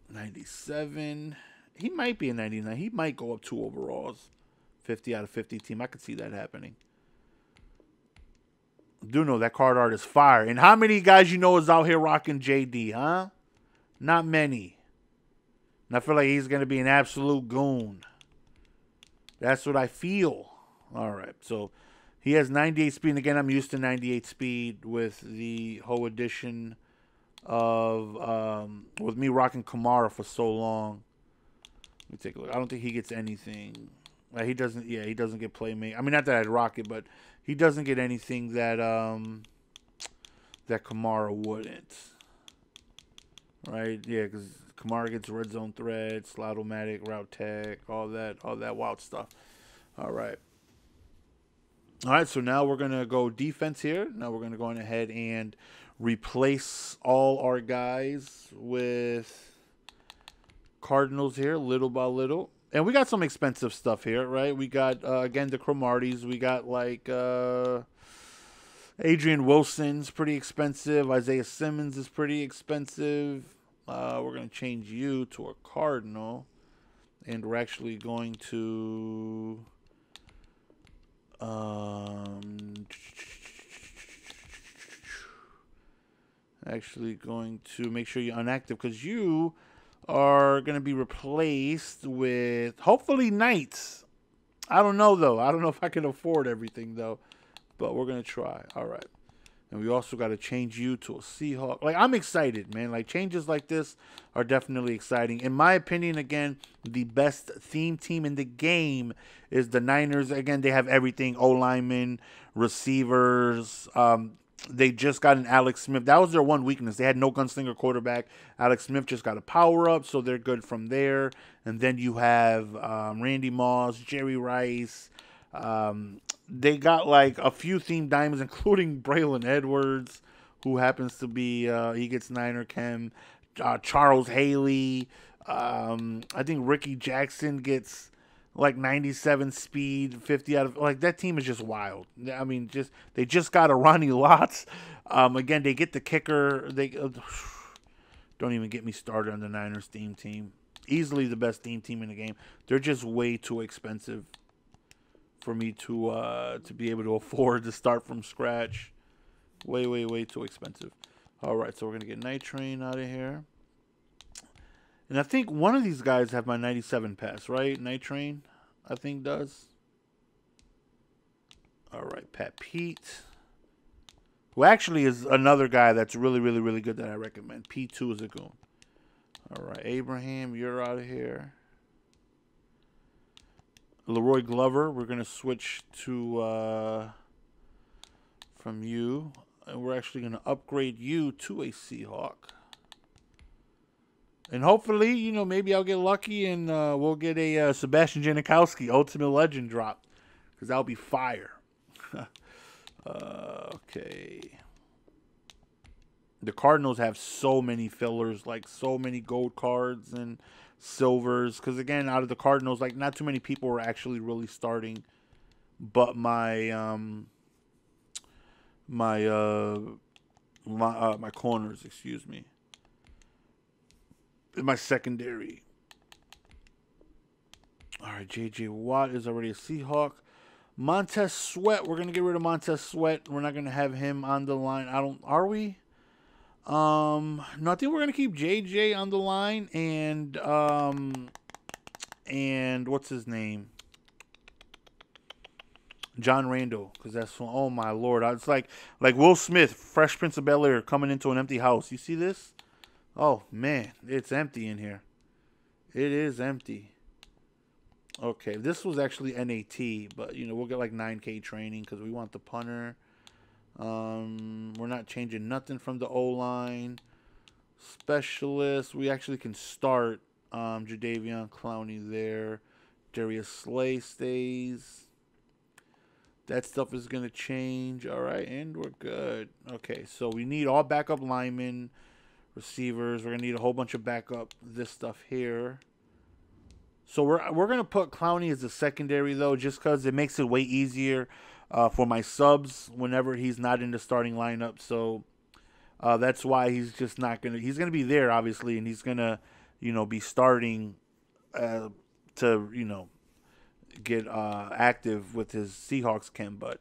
97. He might be a 99. He might go up 2 overalls. 50 out of 50 team. I could see that happening. Do know that card art is fire. And how many guys you know is out here rocking JD, huh? Not many. And I feel like he's going to be an absolute goon. That's what I feel. All right. So he has 98 speed. And again, I'm used to 98 speed with the whole edition of with me rocking Kamara for so long. Let me take a look. I don't think he gets anything. He doesn't. Yeah, he doesn't get playmate. I mean, not that I'd rock it, but he doesn't get anything that that Kamara wouldn't. Right? Yeah, because Kamara gets red zone thread, slot-o-matic, route tech, all that wild stuff. All right. All right. So now we're gonna go defense here. Now we're gonna go on ahead and replace all our guys with Cardinals here, little by little. And we got some expensive stuff here, right? We got, again, the Cromarties. We got, like, Adrian Wilson's pretty expensive. Isaiah Simmons is pretty expensive. We're going to change you to a Cardinal. And we're actually going to... actually going to make sure you're unactive, because you are going to be replaced with, hopefully, Knights. I don't know, though. I don't know if I can afford everything, though. But we're going to try. All right. And we also got to change you to a Seahawk. Like, I'm excited, man. Like, changes like this are definitely exciting. In my opinion, again, the best theme team in the game is the Niners. Again, they have everything. O-linemen, receivers, they just got an Alex Smith. That was their one weakness. They had no gunslinger quarterback. Alex Smith just got a power-up, so they're good from there. And then you have Randy Moss, Jerry Rice. They got, like, a few theme diamonds, including Braylon Edwards, who happens to be, he gets Niner Chem. Charles Haley. I think Ricky Jackson gets... like 97 speed, 50 out of, like, that team is just wild. I mean, they just got a Ronnie Lotz. Again, they get the kicker. They don't even get me started on the Niners theme team. Easily the best theme team in the game. They're just way too expensive for me to be able to afford to start from scratch. Way too expensive. All right, so we're gonna get Night Train out of here. And I think one of these guys have my 97 pass, right? Night Train, I think, does. All right, Pat Pete, who actually is another guy that's really good that I recommend. P2 is a goon. All right, Abraham, you're out of here. Leroy Glover, we're going to switch to from you. And we're actually going to upgrade you to a Seahawk. And hopefully, you know, maybe I'll get lucky and we'll get a Sebastian Janikowski Ultimate Legend drop. Because that'll be fire. Okay. The Cardinals have so many fillers, like so many gold cards and silvers. Because again, out of the Cardinals, like not too many people were actually really starting. But my corners, excuse me, my secondary. All right, J.J. Watt is already a Seahawk. Montez Sweat, we're gonna get rid of Montez Sweat. We're not gonna have him on the line. Are we? No, I think we're gonna keep JJ on the line and what's his name? John Randall, because that's oh my lord, it's like Will Smith, Fresh Prince of Bel-Air, coming into an empty house. You see this? Oh man, it's empty in here. It is empty. Okay, this was actually NAT, but you know we'll get like 9K training because we want the punter. We're not changing nothing from the O-line. Specialist, we actually can start Jadeveon Clowney there. Darius Slay stays. That stuff is going to change. All right, and we're good. Okay, so we need all backup linemen, receivers. We're going to need a whole bunch of backup this stuff here. So we're going to put Clowney as a secondary, though, just because it makes it way easier for my subs whenever he's not in the starting lineup. So that's why he's just not going to – he's going to be there, obviously, and he's going to, you know, be starting to, you know, get active with his Seahawks camp. But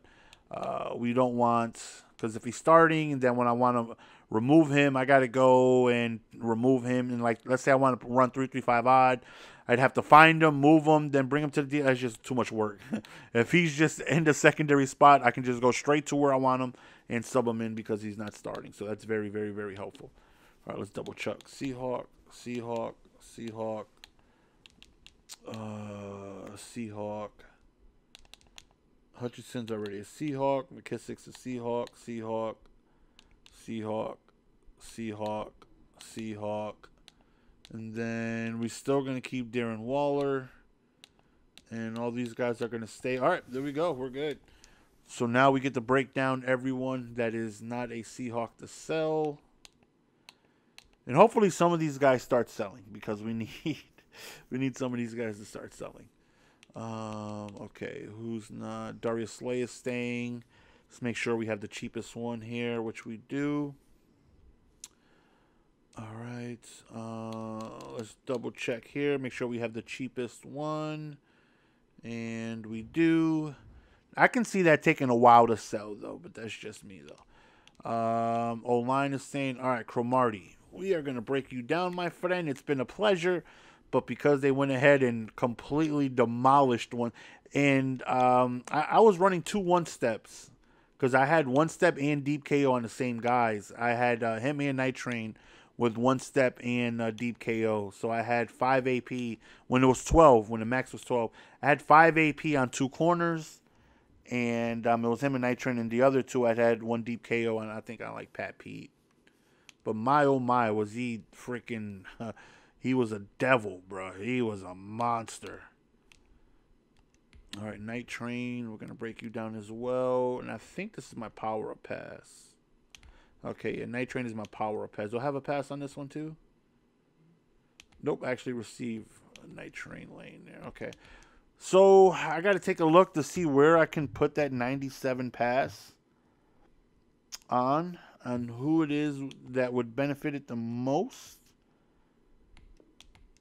we don't want – because if he's starting and then when I want to remove him, I got to go and remove him. And, like, let's say I want to run 3-3-5 odd. I'd have to find him, move him, then bring him to the deal. That's just too much work. If he's just in the secondary spot, I can just go straight to where I want him and sub him in because he's not starting. So that's very, very, very helpful. All right, let's double check. Seahawk. Hutchinson's already a Seahawk. McKissick's a Seahawk. Seahawk. And then we're still going to keep Darren Waller. And all these guys are going to stay. All right, there we go. We're good. So now we get to break down everyone that is not a Seahawk to sell. And hopefully some of these guys start selling because we need some of these guys to start selling. Okay, who's not? Darius Slay is staying. Let's make sure we have the cheapest one here, which we do. All right, let's double check here. Make sure we have the cheapest one. And we do. I can see that taking a while to sell, though, but that's just me, though. O-line is saying, all right, Cromartie, we are going to break you down, my friend. It's been a pleasure. But because they went ahead and completely demolished one. And I was running 2 1-steps because I had 1-step and deep KO on the same guys. I had him and Night Train with 1-step and deep KO. So I had 5 AP when it was 12, when the max was 12. I had 5 AP on 2 corners. And it was him and Night Train. And the other 2, I had 1 deep KO, and I think I like Pat Pete. But my, oh my, was he freaking... he was a devil, bro. He was a monster. All right, Night Train. We're going to break you down as well. And I think this is my power-up pass. Okay, yeah, Night Train is my power-up pass. Do I have a pass on this one, too? Nope, actually receive a Night Train lane there. Okay. So, I got to take a look to see where I can put that 97 pass on who it is that would benefit it the most.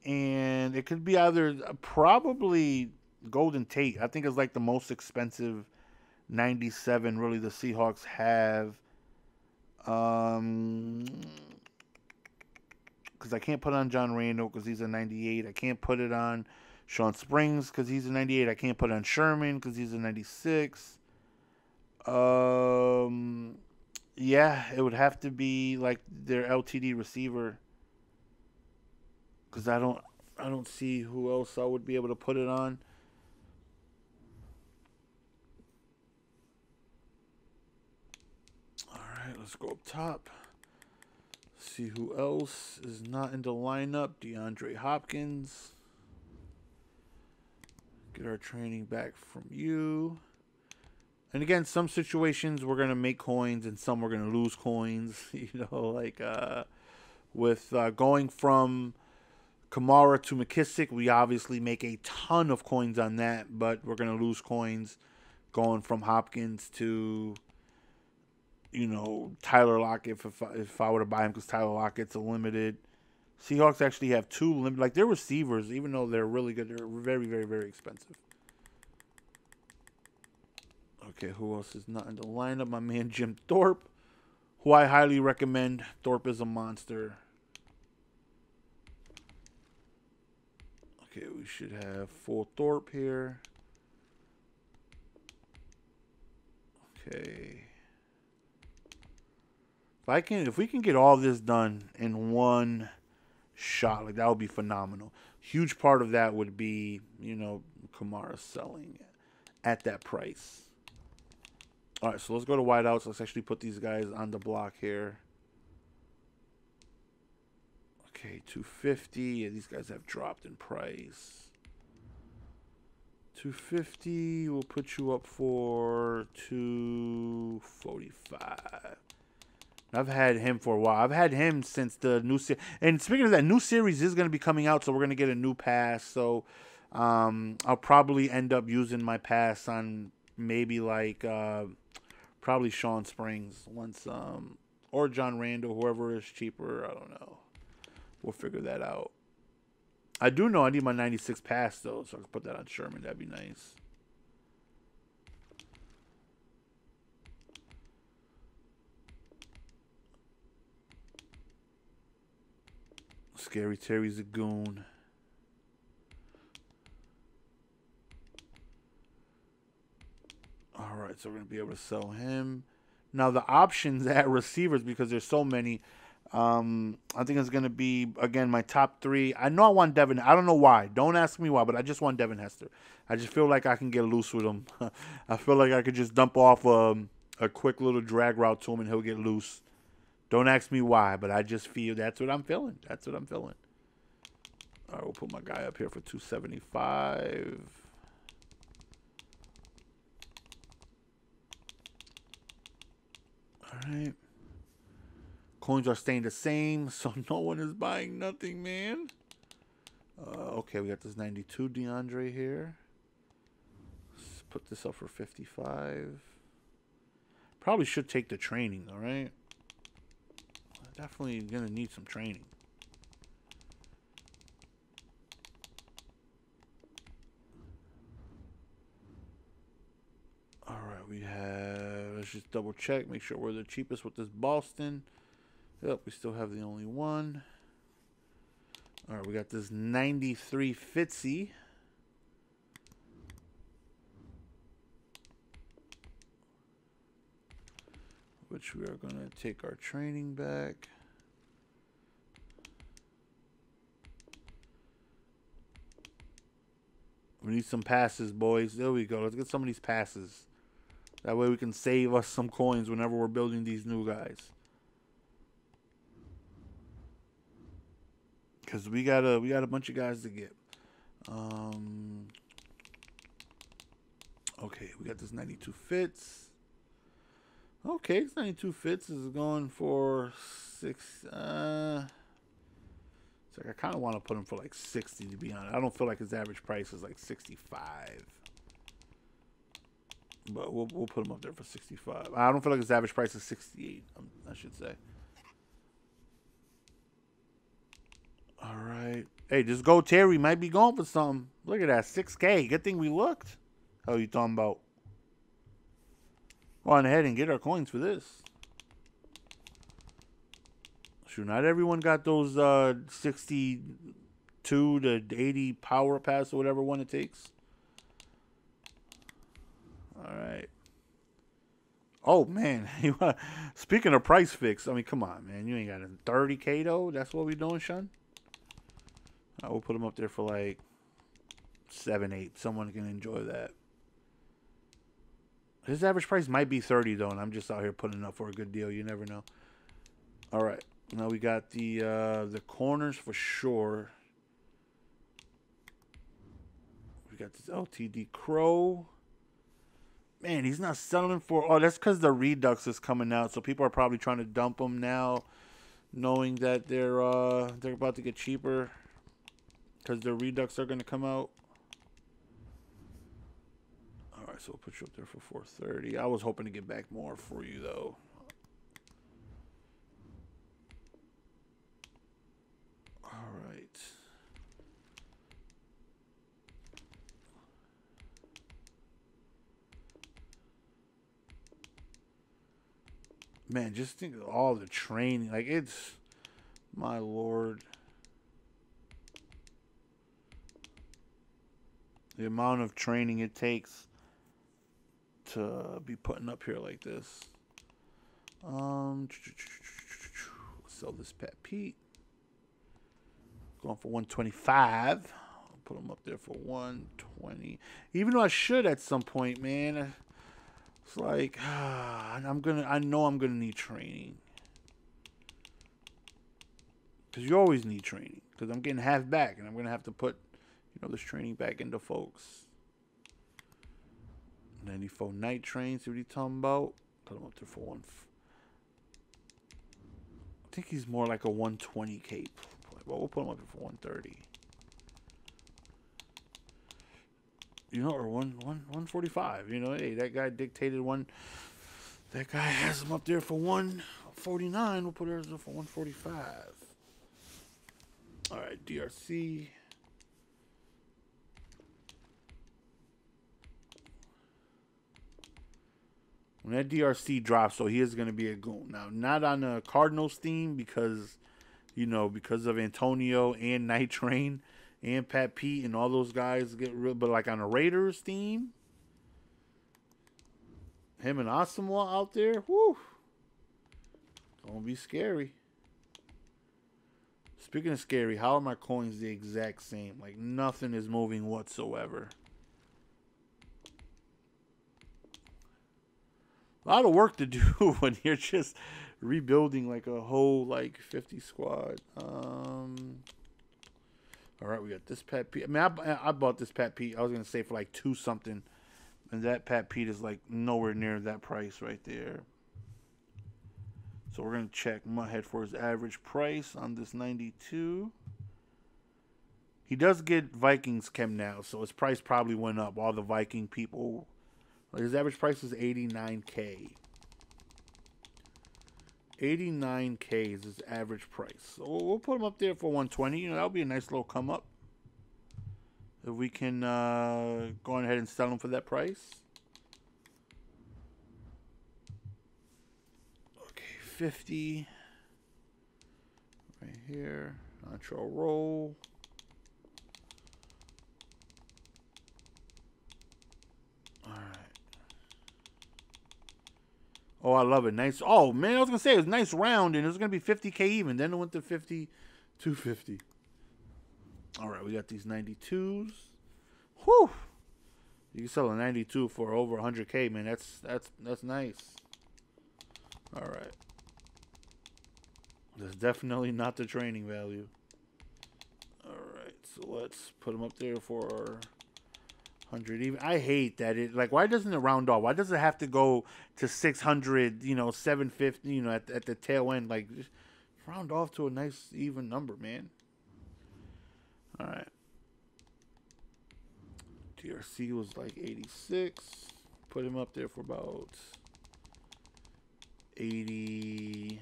And it could be either probably Golden Tate. I think it's like the most expensive 97 really the Seahawks have. Because I can't put it on John Randall because he's a 98. I can't put it on Sean Springs because he's a 98. I can't put it on Sherman because he's a 96. Yeah, it would have to be like their LTD receiver. Because I don't see who else I would be able to put it on. All right, let's go up top. see who else is not in the lineup. DeAndre Hopkins. Get our training back from you. And again, some situations we're going to make coins and some we're going to lose coins. You know, like with going from Kamara to McKissick, we obviously make a ton of coins on that, but we're going to lose coins going from Hopkins to, you know, Tyler Lockett if I were to buy him, because Tyler Lockett's a limited. Seahawks actually have 2 limited. Like, their receivers, even though they're really good, they're very, very, very expensive. Okay, who else is not in the lineup? My man Jim Thorpe, who I highly recommend. Thorpe is a monster. Okay, we should have full Thorpe here. Okay. If we can get all this done in one shot, like, that would be phenomenal. Huge part of that would be, you know, Kamara selling at that price. All right, so let's go to wideouts. Let's actually put these guys on the block here. Okay, 250. Yeah, these guys have dropped in price. 250. We'll put you up for 245. I've had him for a while. I've had him since the new series. And speaking of that, new series is going to be coming out, so we're going to get a new pass. So I'll probably end up using my pass on maybe like probably Sean Springs once, or John Randall, whoever is cheaper. I don't know. We'll figure that out. I do know I need my 96 pass, though, so I can put that on Sherman. That'd be nice. Scary Terry's a goon. All right, so we're going to be able to sell him. Now, the options at receivers, because there's so many, I think it's going to be, again, my top 3. I know I want Devin. I don't know why. Don't ask me why, but I just want Devin Hester. I just feel like I can get loose with him. I feel like I could just dump off a quick little drag route to him and he'll get loose. Don't ask me why, but I just feel that's what I'm feeling. That's what I'm feeling. All right, we'll put my guy up here for 275. All right. Coins are staying the same, so no one is buying nothing, man. Okay, we got this 92 DeAndre here. Let's put this up for 55. Probably should take the training, all right? Definitely going to need some training. All right, we have, let's just double check, make sure we're the cheapest with this Boston. Yep, we still have the only one. All right, we got this 93 Fitzy. Which we are going to take our training back. We need some passes, boys. There we go. Let's get some of these passes. That way we can save us some coins whenever we're building these new guys. Because we got a bunch of guys to get. Okay, we got this 92 Fitz. Okay, this 92 Fitz is going for 6. It's like I kind of want to put him for like 60, to be honest. I don't feel like his average price is like 65. But we'll put him up there for 65. I don't feel like his average price is 68, I should say. All right. Hey, this Go Terry might be going for something. Look at that, 6K. Good thing we looked. How you talking about? Go on ahead and get our coins for this. Shoot, not everyone got those 62 to 80 power pass or whatever one it takes. All right. Oh, man. Speaking of price fix, I mean, come on, man. You ain't got a 30K, though? That's what we doing, Sean? I will put them up there for like 7, 8. Someone can enjoy that. His average price might be 30, though, and I'm just out here putting it up for a good deal. You never know. All right. Now we got the corners for sure. We got this LTD Crow. Man, he's not selling for... Oh, that's because the Redux is coming out. So people are probably trying to dump them now, knowing that they're about to get cheaper because the Redux are going to come out. All right, so we'll put you up there for 430. I was hoping to get back more for you, though. All right. Man, just think of all the training. Like, it's... My lord. The amount of training it takes to be putting up here like this. Let's sell this Pat Pete. Going for 125. I'll put him up there for 120. Even though I should at some point, man. It's like I know I'm gonna need training. Because you always need training. Because I'm getting half back, and I'm gonna have to put, this training back into folks. 94 Night Train. See what he's talking about? Put him up there for one. I think he's more like a 120K. But we'll put him up there for 130. Or 145. Hey, that guy dictated one. That guy has him up there for 149. We'll put ours up for 145. All right, DRC. When that DRC drops, so he is going to be a goon. Now, not on the Cardinals theme because of Antonio and Night Train and Pat Pete and all those guys get real. But like on a Raiders theme, him and Asamoah out there, whoo, gonna be scary. Speaking of scary, how are my coins the exact same? Like nothing is moving whatsoever. A lot of work to do when you're just rebuilding like a whole 50 squad. All right, we got this Pat Pete. I mean, I bought this Pat Pete. I was gonna say for like 2 something, and that Pat Pete is like nowhere near that price right there. So we're gonna check Mudhead for his average price on this 92. He does get Vikings chem now, so his price probably went up. All the Viking people. His average price is 89K. 89K is his average price. So we'll put him up there for 120. That'll be a nice little come up. If we can go ahead and sell him for that price. Okay, 50. Right here. Nitro roll. Oh, I love it. Nice. Oh, man, I was going to say it was a nice round, and it was going to be 50K even. Then it went to 50, 250. All right, we got these 92s. Whew. You can sell a 92 for over 100K, man. That's nice. All right. That's definitely not the training value. All right, so let's put them up there for 100 even. I hate that why doesn't it round off? Why does it have to go to 600, 750, at the tail end? Like, just round off to a nice even number, man. All right. DRC was like 86. Put him up there for about 80.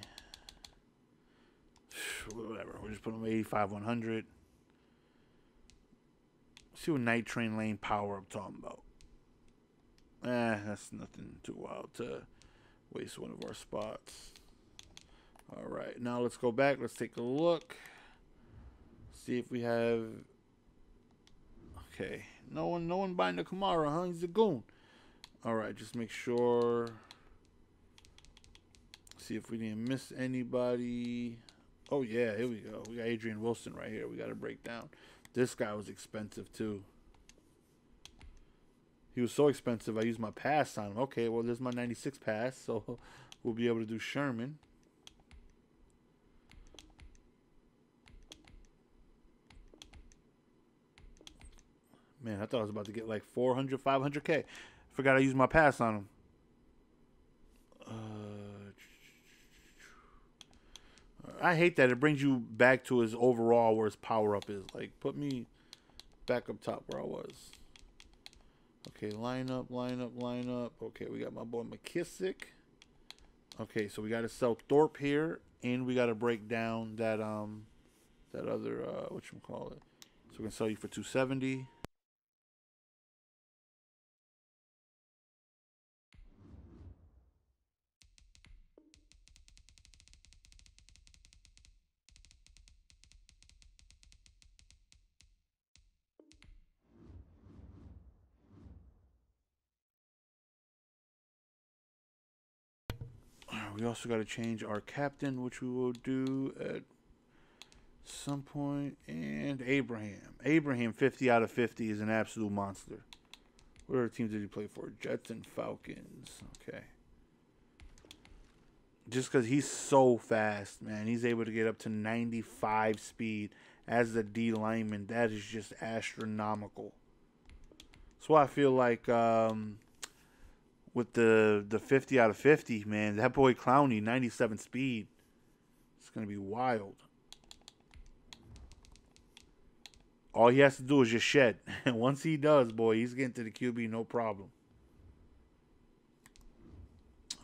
Whatever. We'll just put him 85, 100. See what Night Train Lane Power I'm talking about. That's nothing too wild to waste one of our spots. All right, now let's go back. Let's take a look. See if we have. Okay, no one buying the Kamara, huh? He's a goon. All right, just make sure. See if we didn't miss anybody. Oh yeah, here we go. We got Adrian Wilson right here. We got to break down. This guy was expensive, too. He was so expensive, I used my pass on him. Okay, well, there's my 96 pass, so we'll be able to do Sherman. Man, I thought I was about to get like 400, 500K. Forgot I used my pass on him. I hate that. It brings you back to his overall where his power up is. Like, put me back up top where I was. Okay, line up, line up, line up. Okay, we got my boy McKissick. Okay, so we got to sell Thorpe here, and we got to break down that that other whatchamacallit. So we're gonna sell you for 270. We also got to change our captain, which we will do at some point. And Abraham, 50 out of 50 is an absolute monster. What other teams did he play for? Jets and Falcons. Okay. Just because he's so fast, man. He's able to get up to 95 speed as a D lineman. That is just astronomical. That's why I feel like with the 50 out of 50, man, that boy Clowney, 97 speed. It's going to be wild. All he has to do is just shed. And once he does, boy, he's getting to the QB, no problem.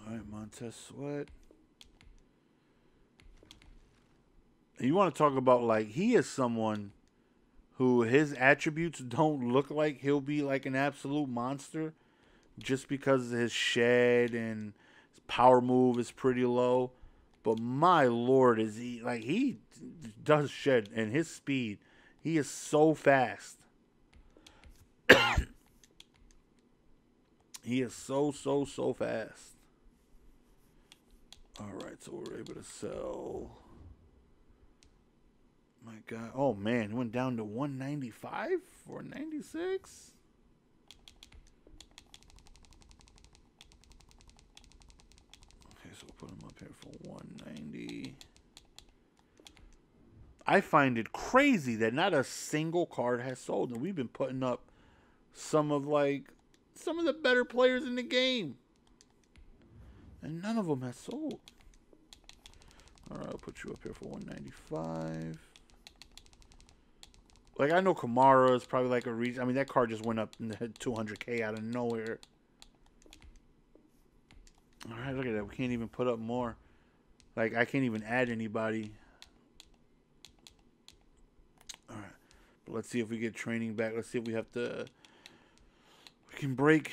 All right, Montez Sweat. You want to talk about, like, he is someone who his attributes don't look like he'll be, like, an absolute monster just because his shed and his power move is pretty low. But my Lord, is he, like, he does shed, and his speed, he is so fast. He is so fast. All right, so we're able to sell. My God. Oh, man. It went down to 195 for 96? Okay, so we'll put him up here for 190. I find it crazy that not a single card has sold. And we've been putting up some of the better players in the game. And none of them has sold. All right, I'll put you up here for 195. Like, I know Kamara is probably like a reason. I mean, that card just went up in the 200K out of nowhere. All right, look at that. We can't even put up more. Like, I can't even add anybody. All right. But let's see if we get training back. Let's see if we have to. We can break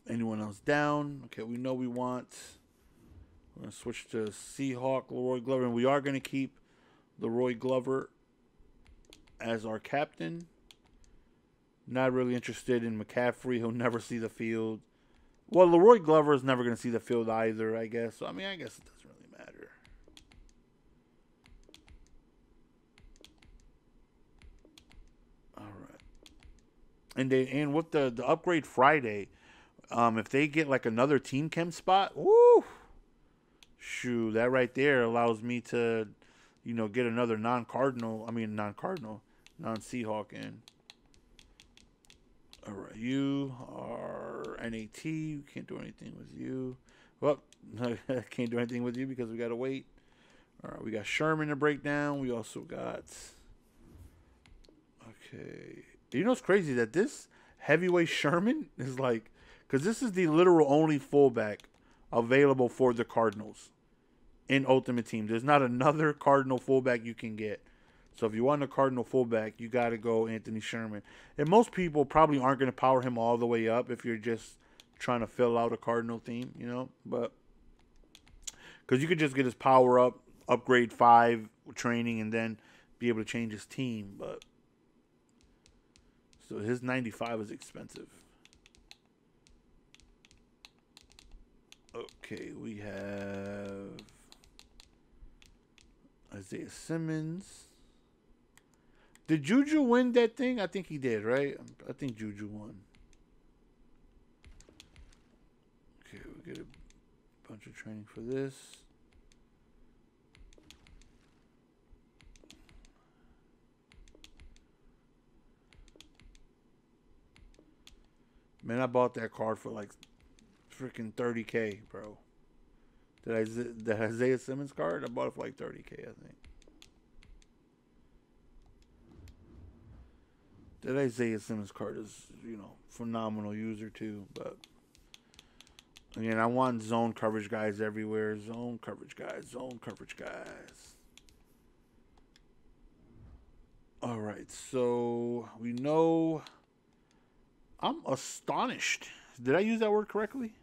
anyone else down. Okay, we know we want. We're going to switch to Seahawk, Leroy Glover. And we are going to keep Leroy Glover as our captain. Not really interested in McCaffrey. He'll never see the field. Well, Leroy Glover is never going to see the field either, I guess. So, I mean, I guess it doesn't really matter. All right. And with the upgrade Friday, if they get like another team chem spot, woo, shoo, that right there allows me to, you know, get another non-Seahawk in. All right, you are NAT. We can't do anything with you. Well, I can't do anything with you because we got to wait. All right, we got Sherman to break down. We also got... Okay. You know what's crazy? That this heavyweight Sherman is like... Because this is the literal only fullback available for the Cardinals in Ultimate Team. There's not another Cardinal fullback you can get. So if you want a Cardinal fullback, you got to go Anthony Sherman. And most people probably aren't going to power him all the way up if you're just trying to fill out a Cardinal team, you know. But because you could just get his power up, upgrade 5 training, and then be able to change his team. But so his 95 is expensive. Okay, we have Isaiah Simmons. Did Juju win that thing? I think he did, right? I think Juju won. Okay, we get a bunch of training for this. Man, I bought that card for like freaking 30K, bro. The Isaiah Simmons card, I bought it for like 30K, I think. That Isaiah Simmons card is, you know, phenomenal user too. But again, I want zone coverage guys everywhere. Zone coverage guys. Zone coverage guys. All right, so we know. I'm astonished. Did I use that word correctly?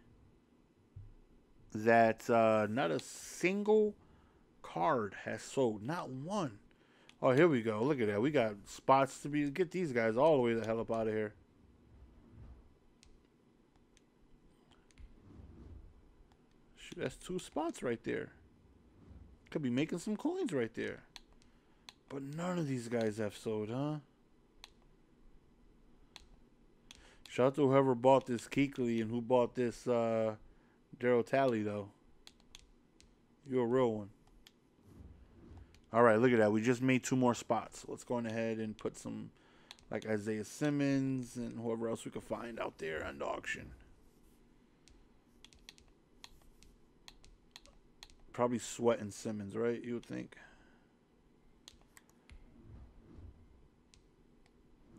That not a single card has sold. Not one. Oh, here we go. Look at that. We got spots to be. Get these guys all the way the hell up out of here. Shoot, that's 2 spots right there. Could be making some coins right there. But none of these guys have sold, huh? Shout out to whoever bought this Keekly and who bought this Daryl Talley, though. You're a real one. All right, look at that. We just made 2 more spots. Let's go ahead and put some, like Isaiah Simmons and whoever else we could find out there on the auction. Probably Sweat and Simmons, right? You would think.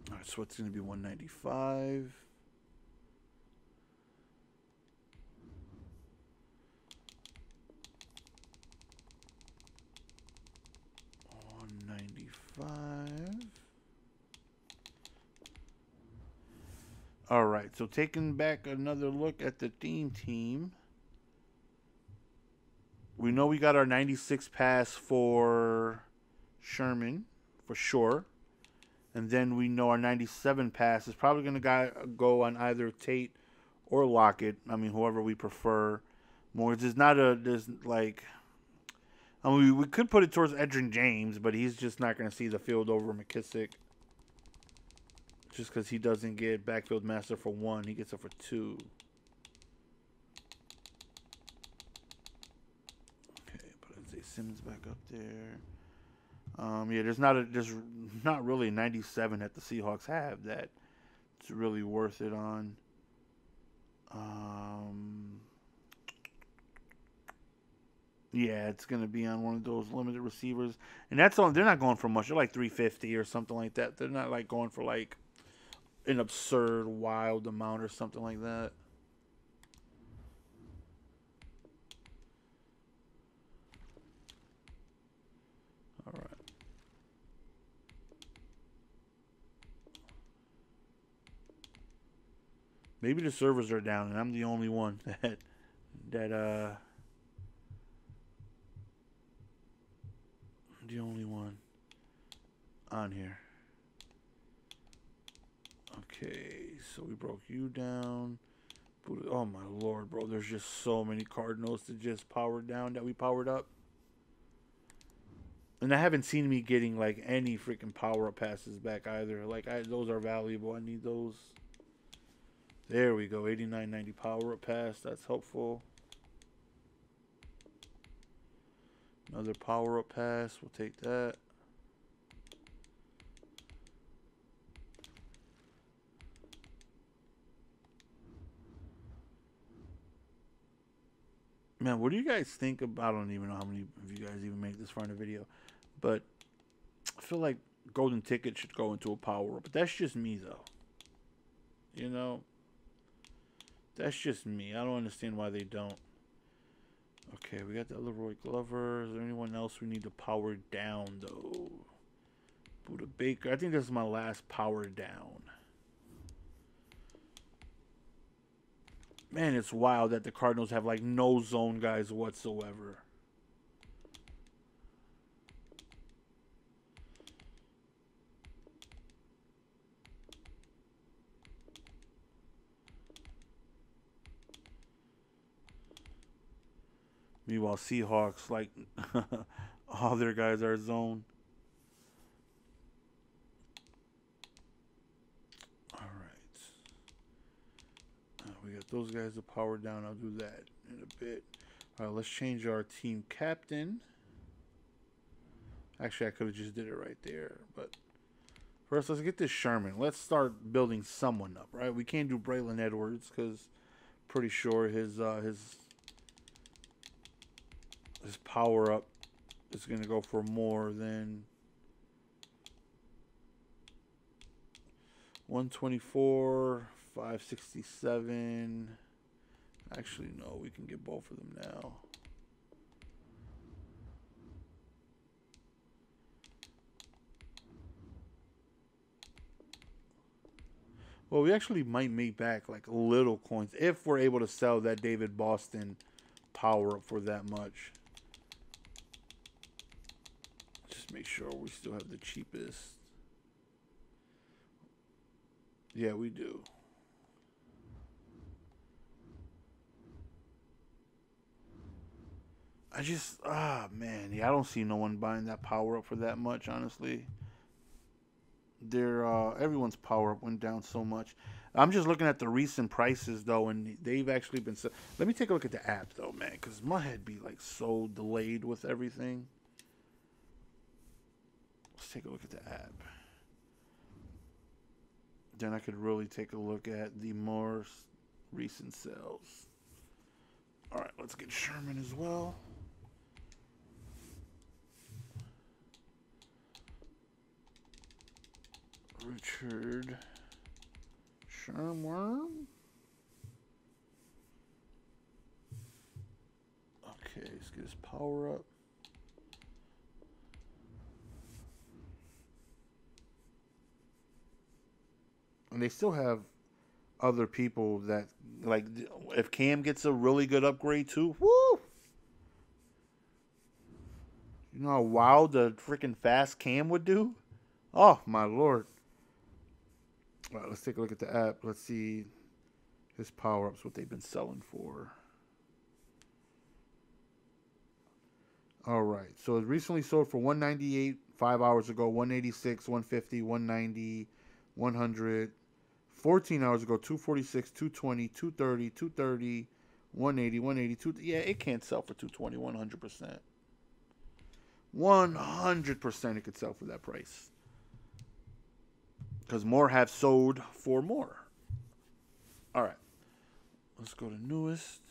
All right, Sweat's going to be 195. All right, so taking back another look at the theme team. We know we got our 96 pass for Sherman, for sure. And then we know our 97 pass is probably going to go on either Tate or Lockett. I mean, whoever we prefer more. There's not a, there's like, I mean, we could put it towards Edgerrin James, but he's just not going to see the field over McKissick. Just because he doesn't get backfield master for 1, he gets it for 2. Okay, put Isaiah Simmons back up there. Yeah, there's not really a 97 that the Seahawks have that it's really worth it on. Yeah, it's gonna be on one of those limited receivers, and that's all. They're not going for much. They're like 350 or something like that. They're not like going for like an absurd, wild amount or something like that. All right. Maybe the servers are down, and I'm the only one that the only one on here. Okay, so we broke you down. Oh my lord, bro! There's just so many Cardinals to just power down that we powered up. And I haven't seen me getting like any freaking power up passes back either. Like those are valuable. I need those. There we go. 89.90 power up pass. That's helpful. Another power up pass. We'll take that. Man, what do you guys think about? I don't even know how many of you guys even make this far in the video, but I feel like golden ticket should go into a power up. But that's just me, though. You know, that's just me. I don't understand why they don't. Okay, we got the Leroy Glover. Is there anyone else we need to power down, though? Buda Baker. I think this is my last power down. Man, it's wild that the Cardinals have like no zone guys whatsoever. Meanwhile, Seahawks, like, all their guys are zone. All right. We got those guys to power down. I'll do that in a bit. All right, let's change our team captain. Actually, I could have just did it right there, but First, let's get this Sherman. Let's start building someone up, right? We can't do Braylon Edwards because pretty sure his power up is going to go for more than 124, 567. Actually, no, we can get both of them now. Well, we actually might make back like little coins if we're able to sell that David Boston power up for that much. Just make sure we still have the cheapest. Yeah, we do. I just, man, yeah, I don't see no one buying that power up for that much, honestly. Everyone's power up went down so much. I'm just looking at the recent prices though, and they've actually been. Let me take a look at the app though, man, because my head be like so delayed with everything. Let's take a look at the app. Then I could really take a look at the more recent sales. All right, let's get Sherman as well. Richard Sherman. Okay, let's get his power up. And they still have other people that, like, if Cam gets a really good upgrade too, woo! You know how wild the freaking fast Cam would do? Oh, my Lord. All right, let's take a look at the app. Let's see his power-ups, what they've been selling for. All right, so it recently sold for $198 5 hours ago, $186, $150, $190, $100. 14 hours ago, $246, $220, $230, $230, $180, $180. Yeah, it can't sell for $220, 100%. 100% it could sell for that price. Because more have sold for more. All right. Let's go to newest.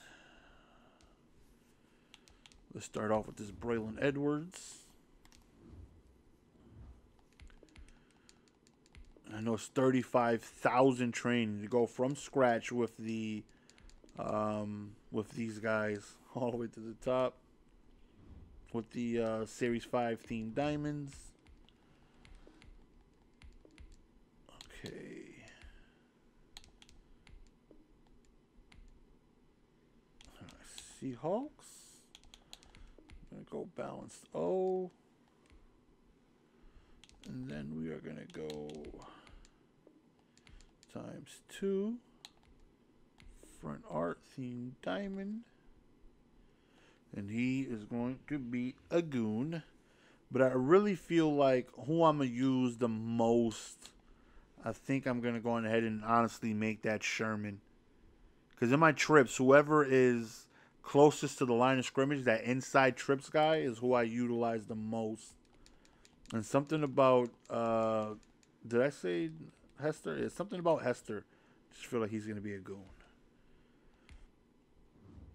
Let's start off with this Braylon Edwards. I know it's 35,000 training to go from scratch with the with these guys all the way to the top with the Series 5 themed diamonds. Okay. Seahawks. I'm gonna go balanced O. And then we are gonna go ×2 front art theme diamond, and he is going to be a goon. But I really feel like who I'm gonna use the most, I think I'm gonna go ahead and honestly make that Sherman, because in my trips, whoever is closest to the line of scrimmage, that inside trips guy, is who I utilize the most. And something about did I say Hester? It's something about Hester. Just feel like he's gonna be a goon.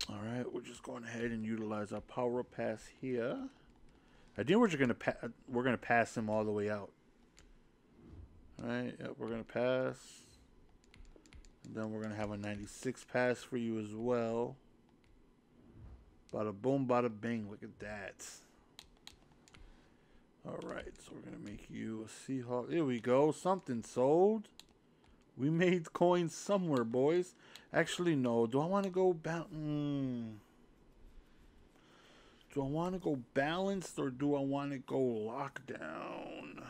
All right, we're just going ahead and utilize our power up pass here. I think we're just gonna pass him all the way out. All right, yep, we're gonna pass, and then we're gonna have a 96 pass for you as well. Bada boom, bada bing. Look at that. All right, so we're gonna make you a Seahawk. Here we go. Something sold. We made coins somewhere, boys. Actually, no. Do I want to go Do I want to go balanced or do I want to go lockdown?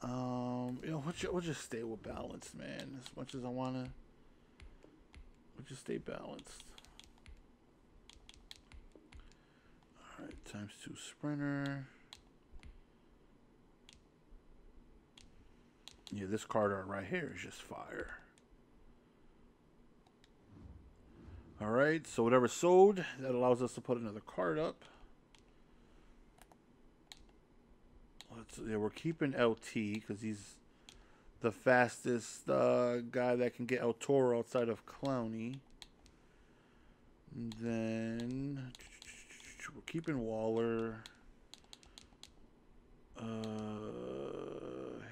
You know, we'll just stay with balanced, man. As much as I wanna, we'll just stay balanced. All right, ×2 sprinter. Yeah, this card art right here is just fire. All right, so whatever sold, that allows us to put another card up. Yeah, we're keeping LT because he's the fastest guy that can get El Toro outside of Clowney. And then we're keeping Waller.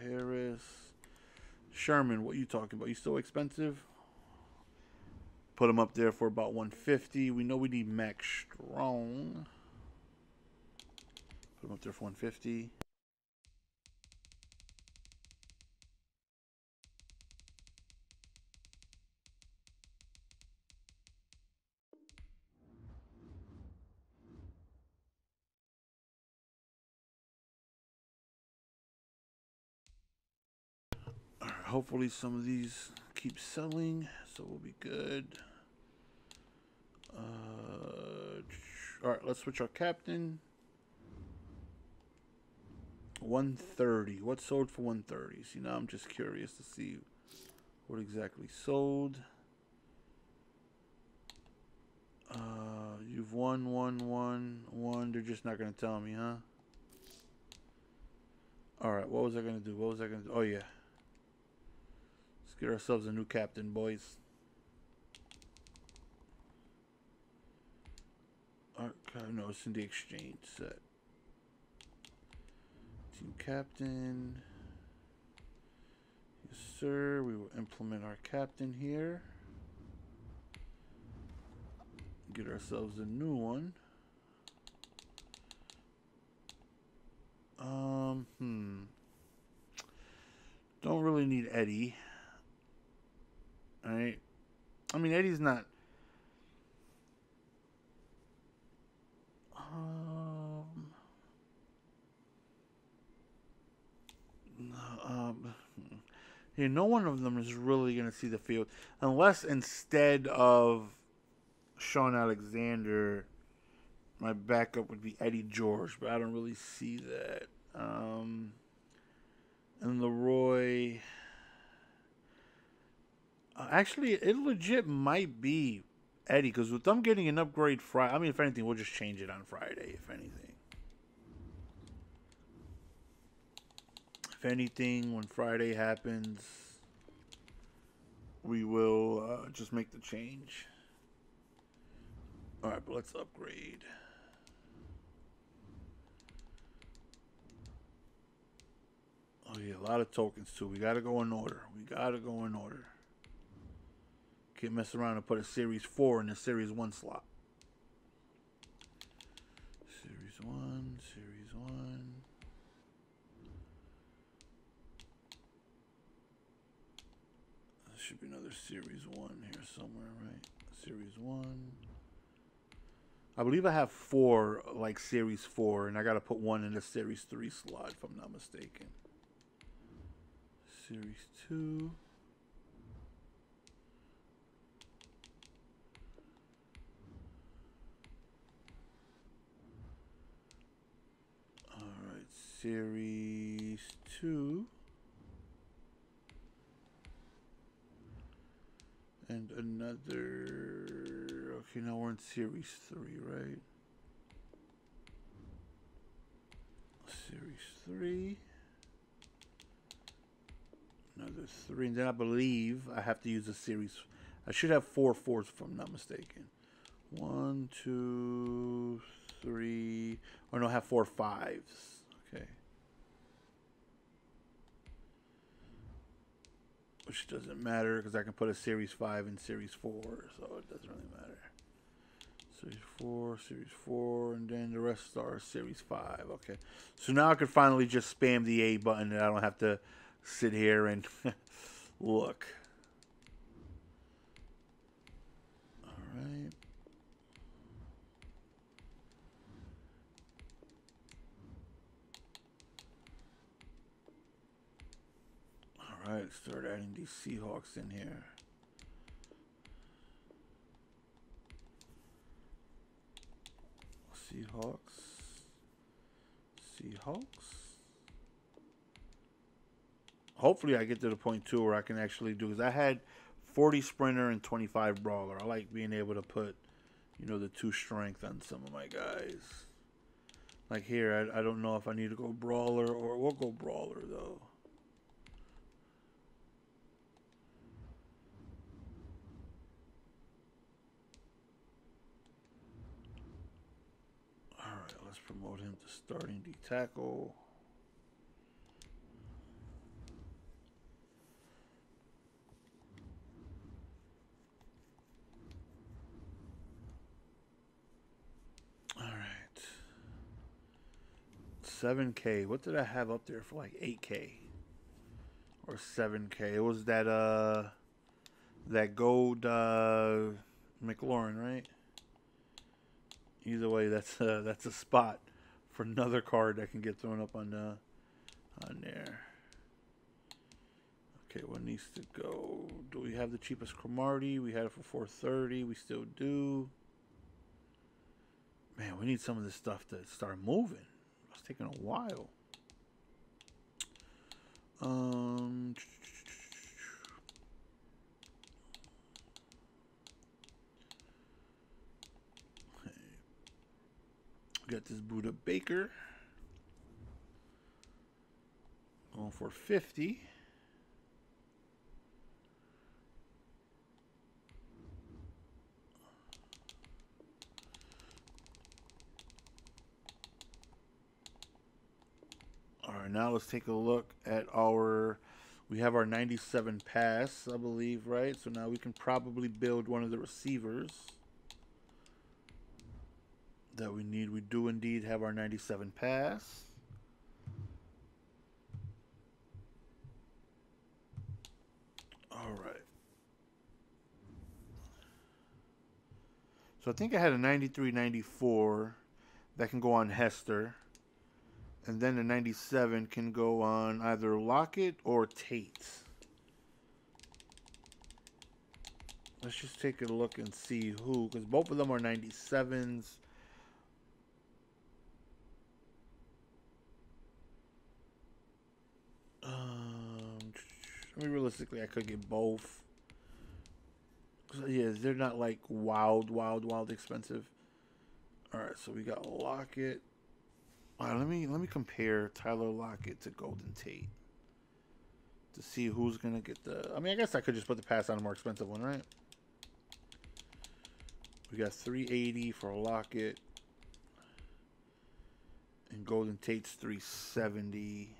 Harris. Sherman, what are you talking about? You still expensive? Put him up there for about 150. We know we need Max Strong. Put him up there for 150. All right, hopefully some of these keep selling, so we'll be good. All right, let's switch our captain. 130. What sold for 130? See, now I'm just curious to see what exactly sold. You've won, one. They're just not going to tell me, huh? All right, what was I going to do? Oh, yeah. Let's get ourselves a new captain, boys. No, it's in the exchange set. Team captain. Yes, sir. We will implement our captain here. Get ourselves a new one. Don't really need Eddie. Alright. I mean, Eddie's not... Yeah, no one of them is really going to see the field. Unless instead of Sean Alexander, my backup would be Eddie George. But I don't really see that. And Leroy... actually, it legit might be Eddie. Because with them getting an upgrade Friday... I mean, if anything, we'll just change it on Friday, if anything. If anything, when Friday happens, we will just make the change. Alright, but let's upgrade. Oh yeah, a lot of tokens too. We gotta go in order. Can't mess around and put a Series 4 in the Series 1 slot. Series 1. Should be another Series 1 here somewhere, right? Series 1. I believe I have 4, like Series 4, and I gotta put 1 in the Series 3 slot, if I'm not mistaken. Series 2. Alright, Series 2. And another... Okay, now we're in Series 3, right? Series 3. Another 3. And then I believe I have to use a Series... I should have 4 4s if I'm not mistaken. 1, 2, 3... Or no, I have 4 5s. Okay. Which doesn't matter because I can put a Series 5 in Series 4, so it doesn't really matter. Series 4, and then the rest are Series 5. Okay. So now I can finally just spam the A button and I don't have to sit here and look. Alright. Alright, start adding these Seahawks in here. Seahawks. Hopefully I get to the point too where I can actually do, because I had 40 sprinter and 25 brawler. I like being able to put, you know, the 2 strength on some of my guys. Like here, I don't know if I need to go brawler or we'll go brawler though. All right, let's promote him to starting D tackle. All right. 7K. What did I have up there for like 8K or 7K? It was that gold McLaurin, right? Either way, that's a spot for another card that can get thrown up on there. Okay, what needs to go? Do we have the cheapest Cromartie? We had it for 430. We still do. Man, we need some of this stuff to start moving. It's taking a while. Got this Buddha Baker going for 50. All right, now let's take a look at our. We have our 97 pass, I believe, right? So now we can probably build one of the receivers that we need. We do indeed have our 97 pass. All right. So I think I had a 93, 94 that can go on Hester. And then the 97 can go on either Lockett or Tate. Let's just take a look and see who, because both of them are 97s. I mean, realistically, I could get both. Yeah, they're not like wild expensive. All right, so we got Lockett. All right, let me compare Tyler Lockett to Golden Tate to see who's gonna get the. I mean, I guess I could just put the pass on a more expensive one, right? We got 380 for Lockett, and Golden Tate's 370.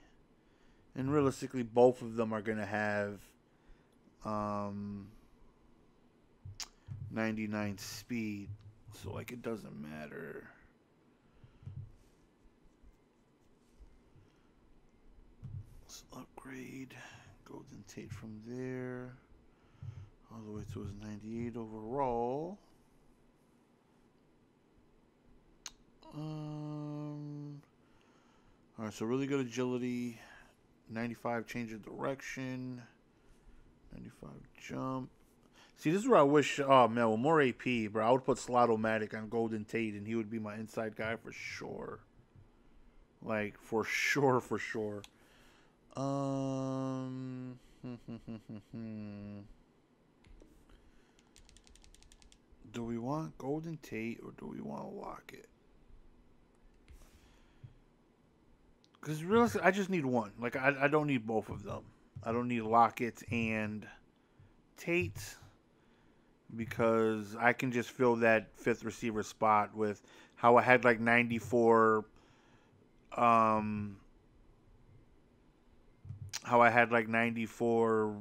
And realistically, both of them are gonna have 99 speed, so like it doesn't matter. Let's upgrade Golden Tate from there all the way to his 98 overall. All right, so really good agility. 95 change of direction. 95 jump. See, this is where I wish, oh man, with more AP, bro, I would put Slot-O-Matic on Golden Tate and he would be my inside guy for sure. Like, for sure, for sure. Do we want Golden Tate or do we want Lockett? Because realistically, I just need one. Like, I don't need both of them. I don't need Lockett and Tate because I can just fill that fifth receiver spot with how I had like 94. How I had like 94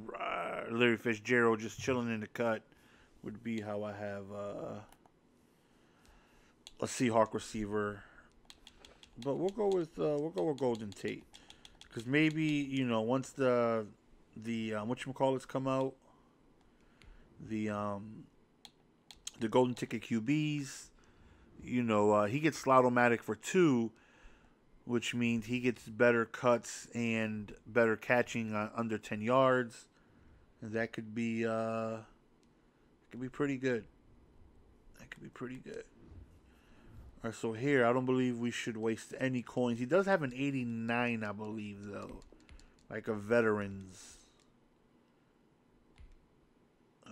Larry Fitzgerald just chilling in the cut would be how I have a Seahawk receiver. But we'll go with Golden Tate, because maybe, you know, once the whatchamacallits come out, the golden ticket QBs, you know, he gets Slot-O-Matic for 2, which means he gets better cuts and better catching under 10 yards, and that could be pretty good. That could be pretty good. All right, so here, I don't believe we should waste any coins. He does have an 89, I believe, though. Like a veteran's.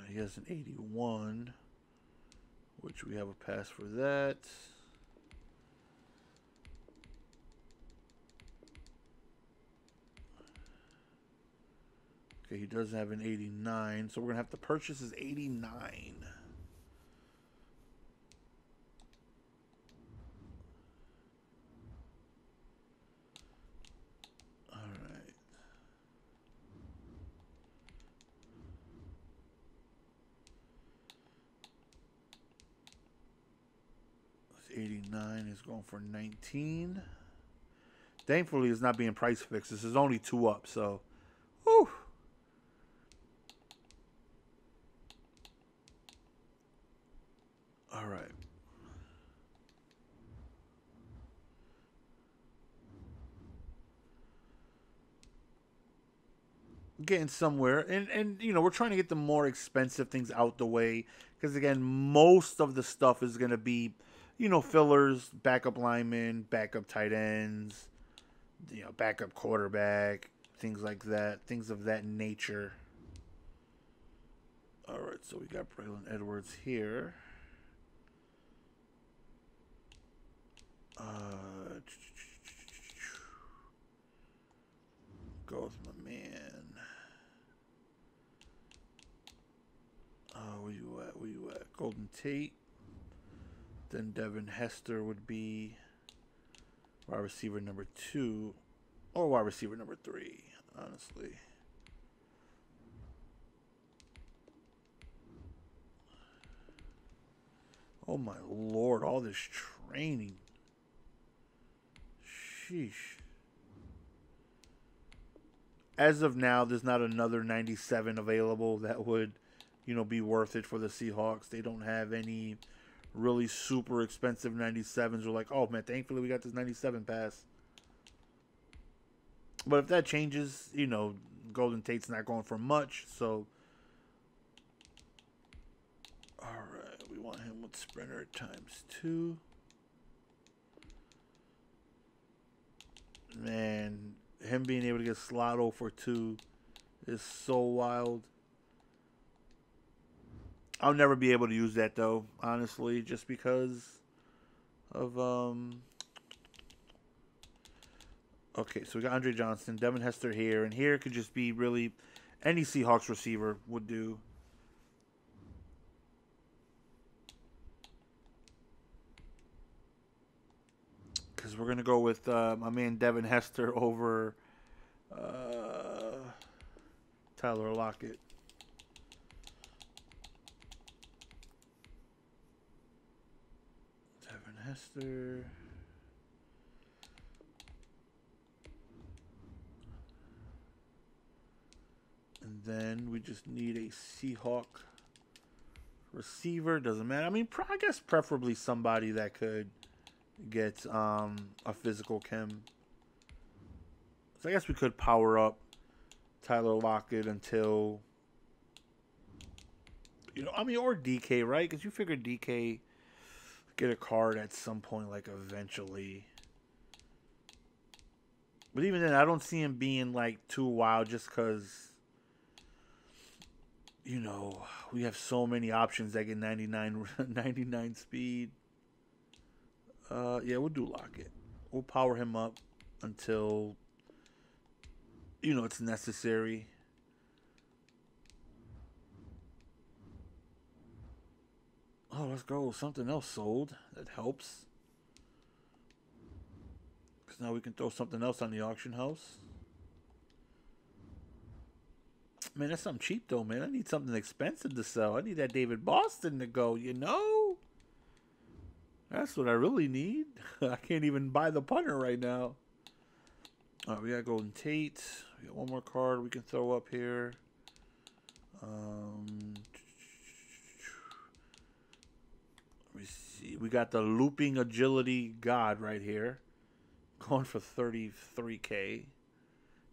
He has an 81, which we have a pass for that. Okay, he does have an 89, so we're going to have to purchase his 89. All right. This 89 is going for 19. Thankfully, it's not being price fixed. This is only 2 up, so... Whew. All right. Getting somewhere, and you know, we're trying to get the more expensive things out the way, because again, most of the stuff is going to be, you know, fillers, backup linemen, backup tight ends, you know, backup quarterback, things like that, things of that nature. All right, so we got Braylon Edwards here. Go with my man. Where you at? Where you at? Golden Tate. Then Devin Hester would be wide receiver number 2, or wide receiver number 3, honestly. Oh my lord, all this training. Sheesh. As of now, there's not another 97 available that would, you know, be worth it for the Seahawks. They don't have any really super expensive 97s. We're like, oh man, thankfully we got this 97 pass. But if that changes, you know, Golden Tate's not going for much. So, all right, we want him with sprinter ×2. Man, him being able to get Slotto for 2 is so wild. I'll never be able to use that though, honestly, just because of okay, so we got Andre Johnson, Devin Hester here, and here could just be really any Seahawks receiver would do. Because we're gonna go with my man Devin Hester over Tyler Lockett. Hester. And then we just need a Seahawk receiver. Doesn't matter. I mean, I guess preferably somebody that could get a physical chem. So I guess we could power up Tyler Lockett until, you know, I mean, or DK, right? Because you figure DK get a card at some point, like eventually. But even then, I don't see him being like too wild, just because, you know, we have so many options that get 99 speed. Yeah, we'll do Lockett. We'll power him up until, you know, it's necessary. Oh, let's go. Something else sold. That helps. Because now we can throw something else on the auction house. Man, that's something cheap, though, man. I need something expensive to sell. I need that David Boston to go, you know? That's what I really need. I can't even buy the punter right now. All right, we got Golden Tate. We got one more card we can throw up here. Let me see. We got the looping agility god right here. Going for 33K.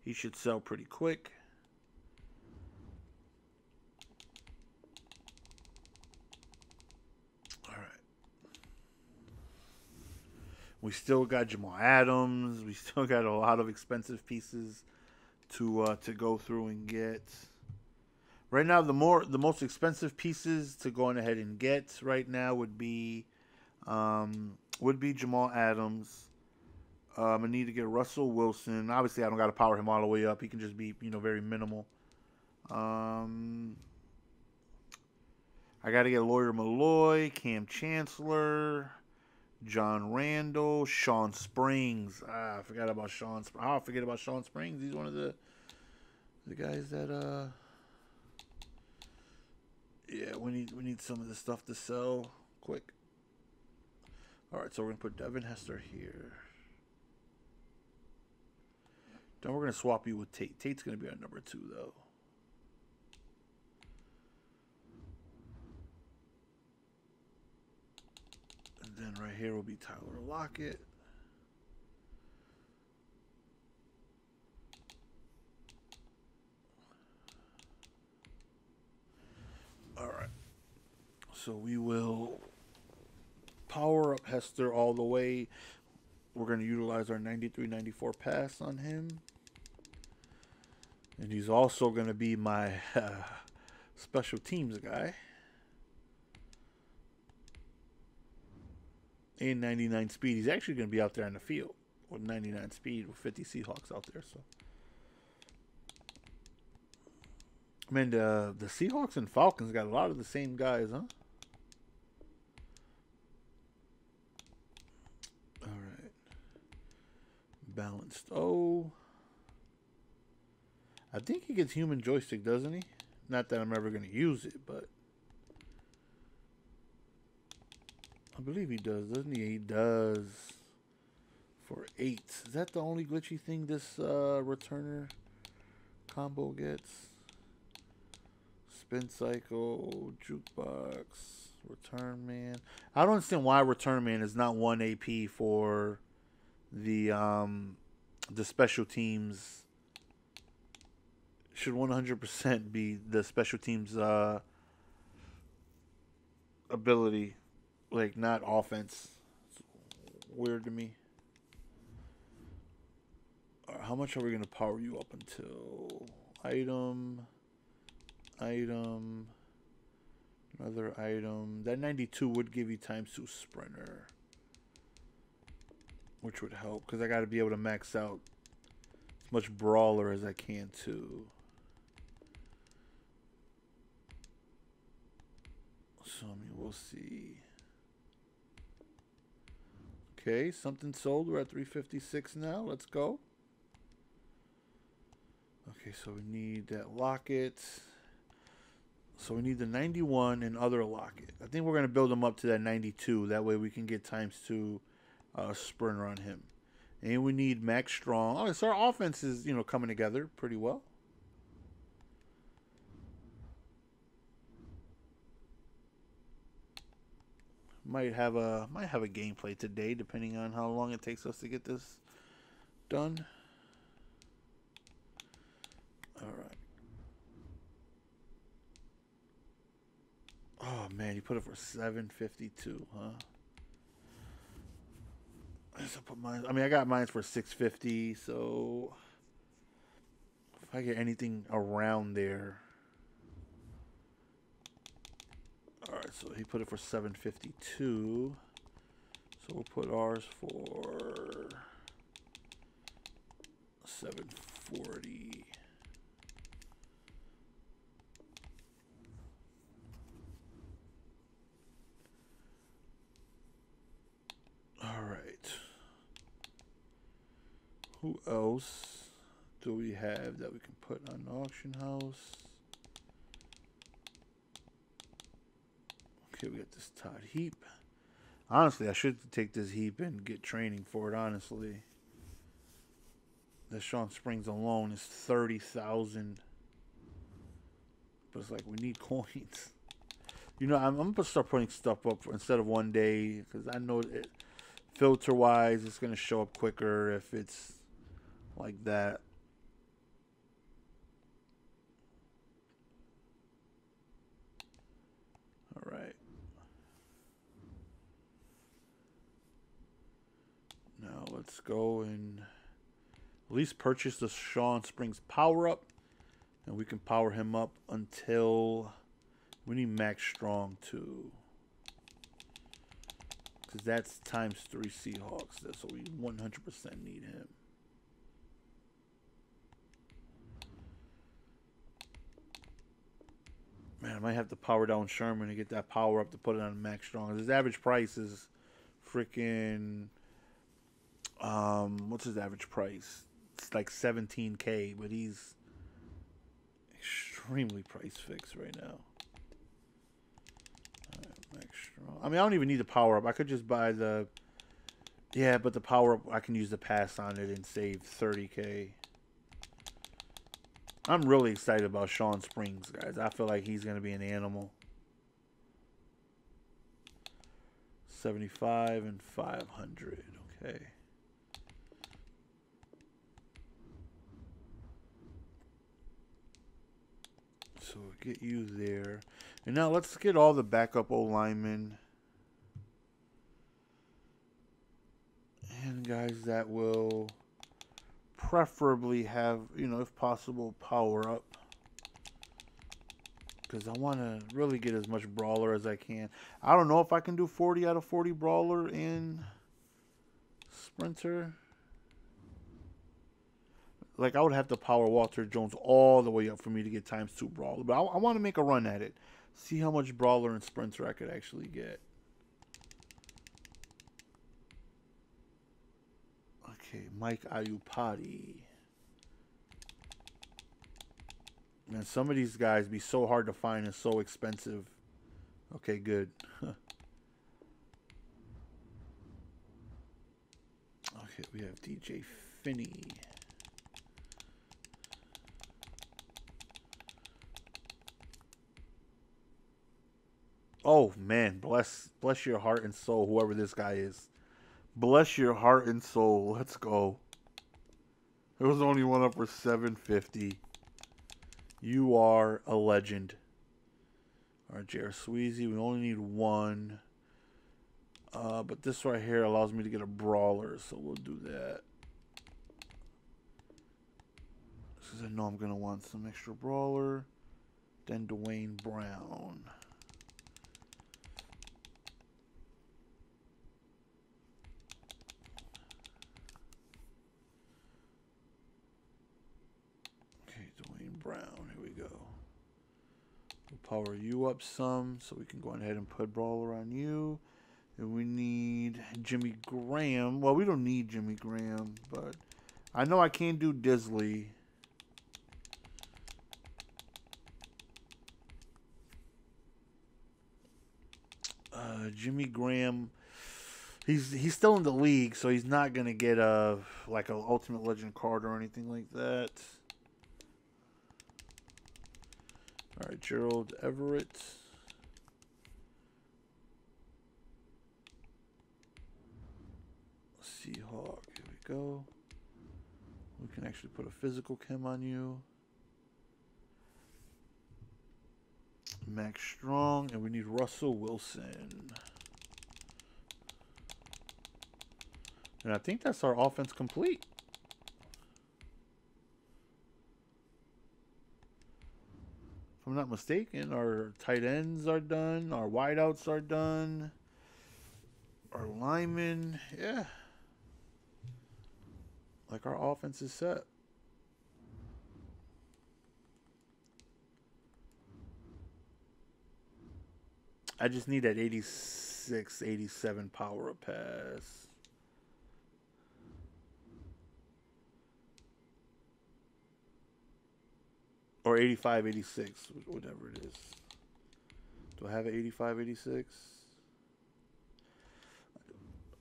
He should sell pretty quick. All right. We still got Jamal Adams. We still got a lot of expensive pieces to go through and get. Right now, the most expensive pieces to go on ahead and get right now would be Jamal Adams. I need to get Russell Wilson. Obviously, I don't got to power him all the way up. He can just be, you know, very minimal. I got to get Lawyer Malloy, Cam Chancellor, John Randall, Sean Springs. I forgot about Sean. I forget about Sean Springs. He's one of the guys that yeah, we need some of this stuff to sell quick. All right, so we're gonna put Devin Hester here. Then we're gonna swap you with Tate. Tate's gonna be our number 2 though. And then right here will be Tyler Lockett. All right. So we will power up Hester all the way. We're going to utilize our 93-94 pass on him. And he's also going to be my special teams guy. And 99 speed. He's actually going to be out there on the field with 99 speed with 50 Seahawks out there. So, I mean, the Seahawks and Falcons got a lot of the same guys, huh? All right. Balanced O. I think he gets human joystick, doesn't he? Not that I'm ever going to use it, but I believe he does, doesn't he? He does for 8. Is that the only glitchy thing this returner combo gets? Spin cycle, jukebox, return man. I don't understand why return man is not 1 AP for the special teams. Should 100% be the special teams ability, like not offense. It's weird to me. How much are we gonna power you up until item, another item? That 92 would give you ×2 sprinter, which would help because I got to be able to max out as much brawler as I can too. So I mean, we'll see. Okay, something sold. We're at 356 now. Let's go. Okay, so we need that Lockett. So we need the 91 and other Lockett. I think we're going to build him up to that 92. That way we can get ×2 sprinter on him. And we need Max Strong. Oh, so our offense is, you know, coming together pretty well. Might have a gameplay today, depending on how long it takes us to get this done. All right. Oh man, you put it for 752, huh? I just put mine. I mean, I got mine for 650. So if I get anything around there. All right, so he put it for 752. So we'll put ours for 740. All right. Who else do we have that we can put on the auction house? Okay, we got this Todd Heap. Honestly, I should take this Heap and get training for it, honestly. The Sean Springs alone is 30,000. But it's like, we need coins. You know, I'm going to start putting stuff up instead of one day. Because I know it, filter-wise, it's going to show up quicker if it's like that. All right. Now let's go and at least purchase the Sean Springs power-up. And we can power him up until we need Max Strong too. Because that's ×3 Seahawks. So we 100% need him. I might have to power down Sherman to get that power up to put it on max strong. His average price is freaking what's his average price? It's like 17K, but he's extremely price fixed right now. Max strong. I mean, I don't even need the power up. I could just buy the but the power up, I can use the pass on it and save 30K. I'm really excited about Sean Springs, guys. I feel like he's going to be an animal. 75 and 500. Okay. So we'll get you there. And now let's get all the backup O-linemen. And guys that will preferably have, you know, if possible, power up. Because I want to really get as much brawler as I can. I don't know if I can do 40 out of 40 brawler in sprinter. Like, I would have to power Walter Jones all the way up for me to get ×2 brawler. But I want to make a run at it. See how much brawler and sprinter I could actually get. Okay, Mike Ayupati. Man, some of these guys be so hard to find and so expensive. Okay, good. Okay, we have DJ Finney. Oh man, bless your heart and soul, whoever this guy is. Bless your heart and soul. Let's go. There was only one up for 750. You are a legend. All right, J.R. Sweezy. We only need one. But this right here allows me to get a brawler, so we'll do that. Because I know I'm going to want some extra brawler. Then Dwayne Brown. Brown, here we go. We'll power you up some so we can go ahead and put brawler on you. And we need Jimmy Graham. Well, we don't need Jimmy Graham, but I know I can't do Disley. Jimmy Graham, he's still in the league, so he's not gonna get like an Ultimate Legend card or anything like that. All right, Gerald Everett. Seahawk, here we go. We can actually put a physical chem on you. Max Strong, and we need Russell Wilson. And I think that's our offense complete. If I'm not mistaken, our tight ends are done. Our wideouts are done. Our linemen, yeah. Like, our offense is set. I just need that 86, 87 power up pass. Or 85, 86, whatever it is. Do I have an 85, 86?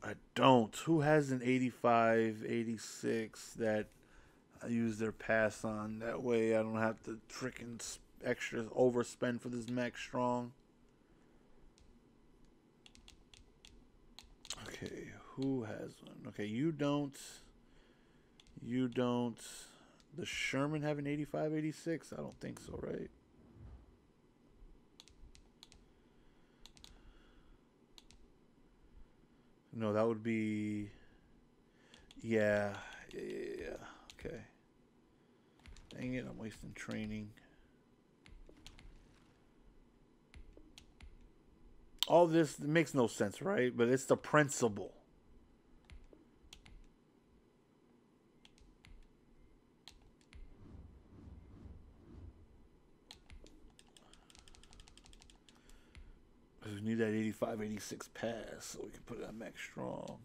I don't. Who has an 85, 86 that I use their pass on? That way I don't have to freaking extra overspend for this Max Strong. Okay, who has one? Okay, you don't. You don't. Does Sherman have an 85, 86? I don't think so, right? No, that would be... Yeah. Okay. Dang it, I'm wasting training. All this makes no sense, right? But it's the principle. We need that 85, 86 pass so we can put it on max strong.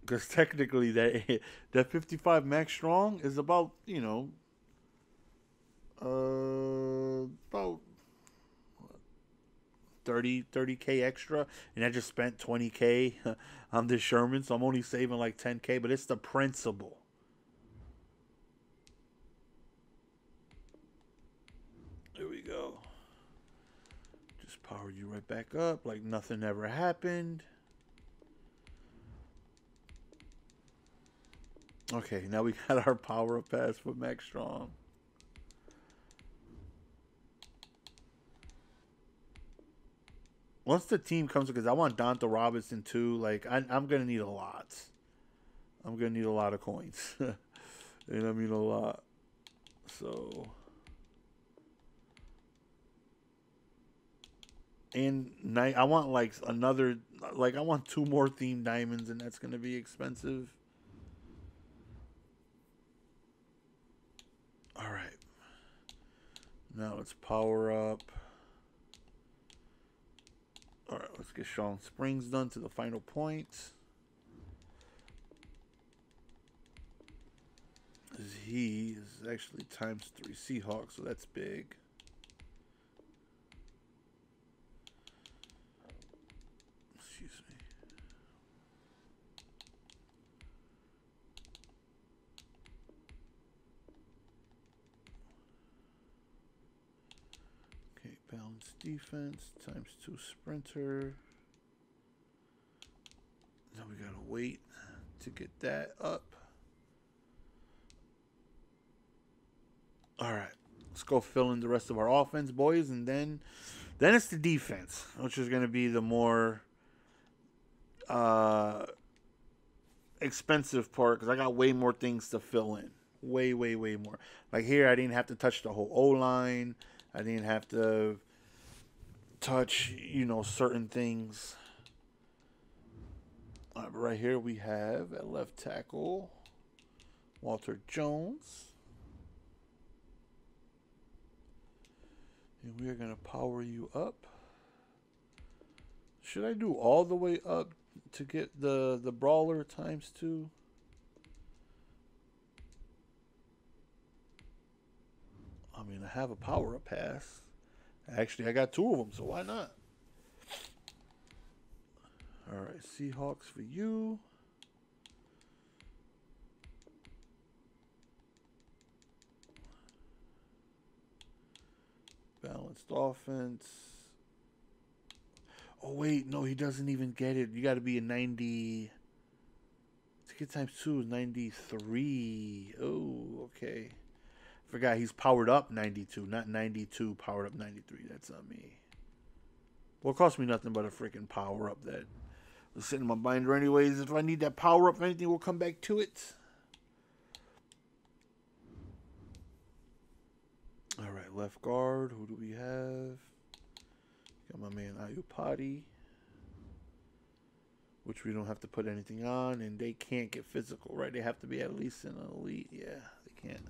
Because technically that 55 max strong is about, you know, about 30K extra, and I just spent 20K on this Sherman, so I'm only saving like 10K, but it's the principle. There we go. Just power you right back up like nothing ever happened. Okay, now we got our power up pass for Max Strong. Once the team comes, because I want Donta Robinson too. Like I'm gonna need a lot. I'm gonna need a lot of coins, and I mean a lot. So, and I want like another, like I want 2 more themed diamonds, and that's gonna be expensive. All right. Now let's power up. All right, let's get Sean Springs done to the final point. He is actually ×3 Seahawks, so that's big. Excuse me. Okay, balanced defense, ×2 sprinter. Now we gotta wait to get that up. All right, let's go fill in the rest of our offense, boys, and then it's the defense, which is going to be the more expensive part, because I got way more things to fill in, way more. Like here, I didn't have to touch the whole O-line. I didn't have to touch, you know, certain things. Right here we have at left tackle Walter Jones. And we are going to power you up. Should I do all the way up to get the brawler ×2? I mean, I have a power up pass. Actually, I got 2 of them, so why not? All right, Seahawks for you. Balanced offense. Oh, wait. No, he doesn't even get it. You got to be a 90. To get ×2 is 93. Oh, okay. Forgot he's powered up 92, not 92 powered up 93. That's on me. Well, it cost me nothing but a freaking power up that was sitting in my binder anyways. If I need that power up, if anything, we'll come back to it. All right, left guard. Who do we have? Got my man Ayupati, which we don't have to put anything on, and they can't get physical, right? They have to be at least an elite. Yeah, they can't.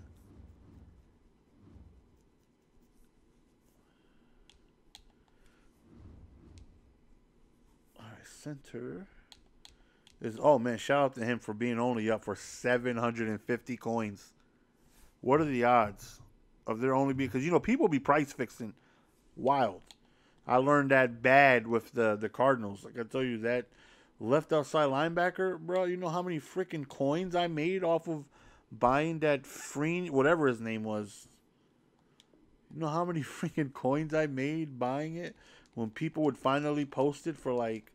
All right, center is, oh man, shout out to him for being only up for 750 coins. What are the odds of there only be, because you know people be price fixing wild. I learned that bad with the Cardinals. Like I tell you, that left outside linebacker, bro, you know how many freaking coins I made off of buying that free, whatever his name was. You know how many freaking coins I made buying it when people would finally post it for like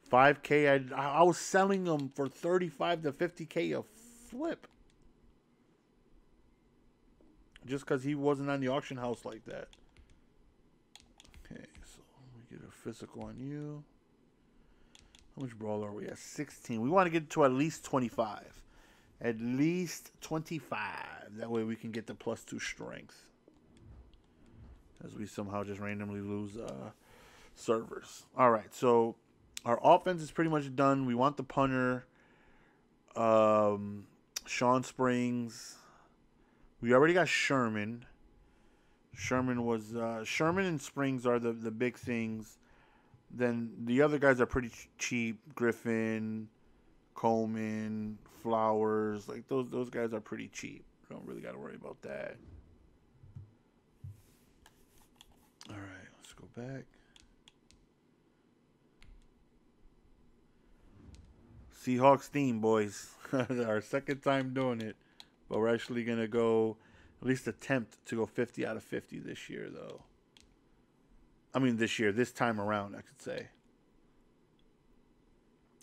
5K. I was selling them for 35 to 50K a flip. Just because he wasn't on the auction house like that. Okay, so we get a physical on you. How much brawl are we at? 16. We want to get to at least 25. At least 25. That way we can get the +2 strength. As we somehow just randomly lose servers. All right, so our offense is pretty much done. We want the punter. Sean Springs. We already got Sherman. Sherman and Springs are the big things. Then the other guys are pretty cheap. Griffin, Coleman, Flowers, like those guys are pretty cheap. Don't really got to worry about that. All right, let's go back. Seahawks theme, boys. Our second time doing it, but we're actually gonna go at least attempt to go 50 out of 50 this year, though. I mean, this time around, I could say.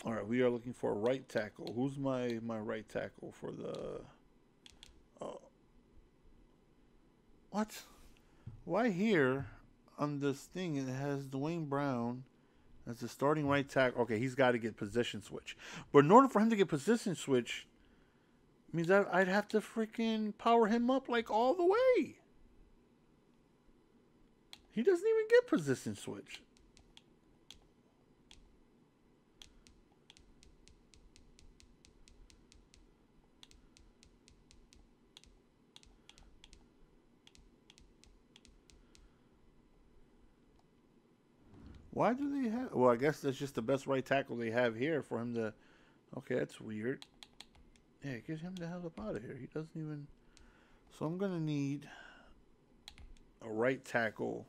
All right, we are looking for a right tackle. Who's my right tackle for the? Oh, what? Why here on this thing it has Dwayne Brown as the starting right tackle? Okay, he's got to get position switch, but in order for him to get position switch, means that I'd have to freaking power him up like all the way. He doesn't even get position switch. Why do they have... Well, I guess that's just the best right tackle they have here for him to... Okay, that's weird. Yeah, get him the hell up out of here. He doesn't even... So I'm going to need a right tackle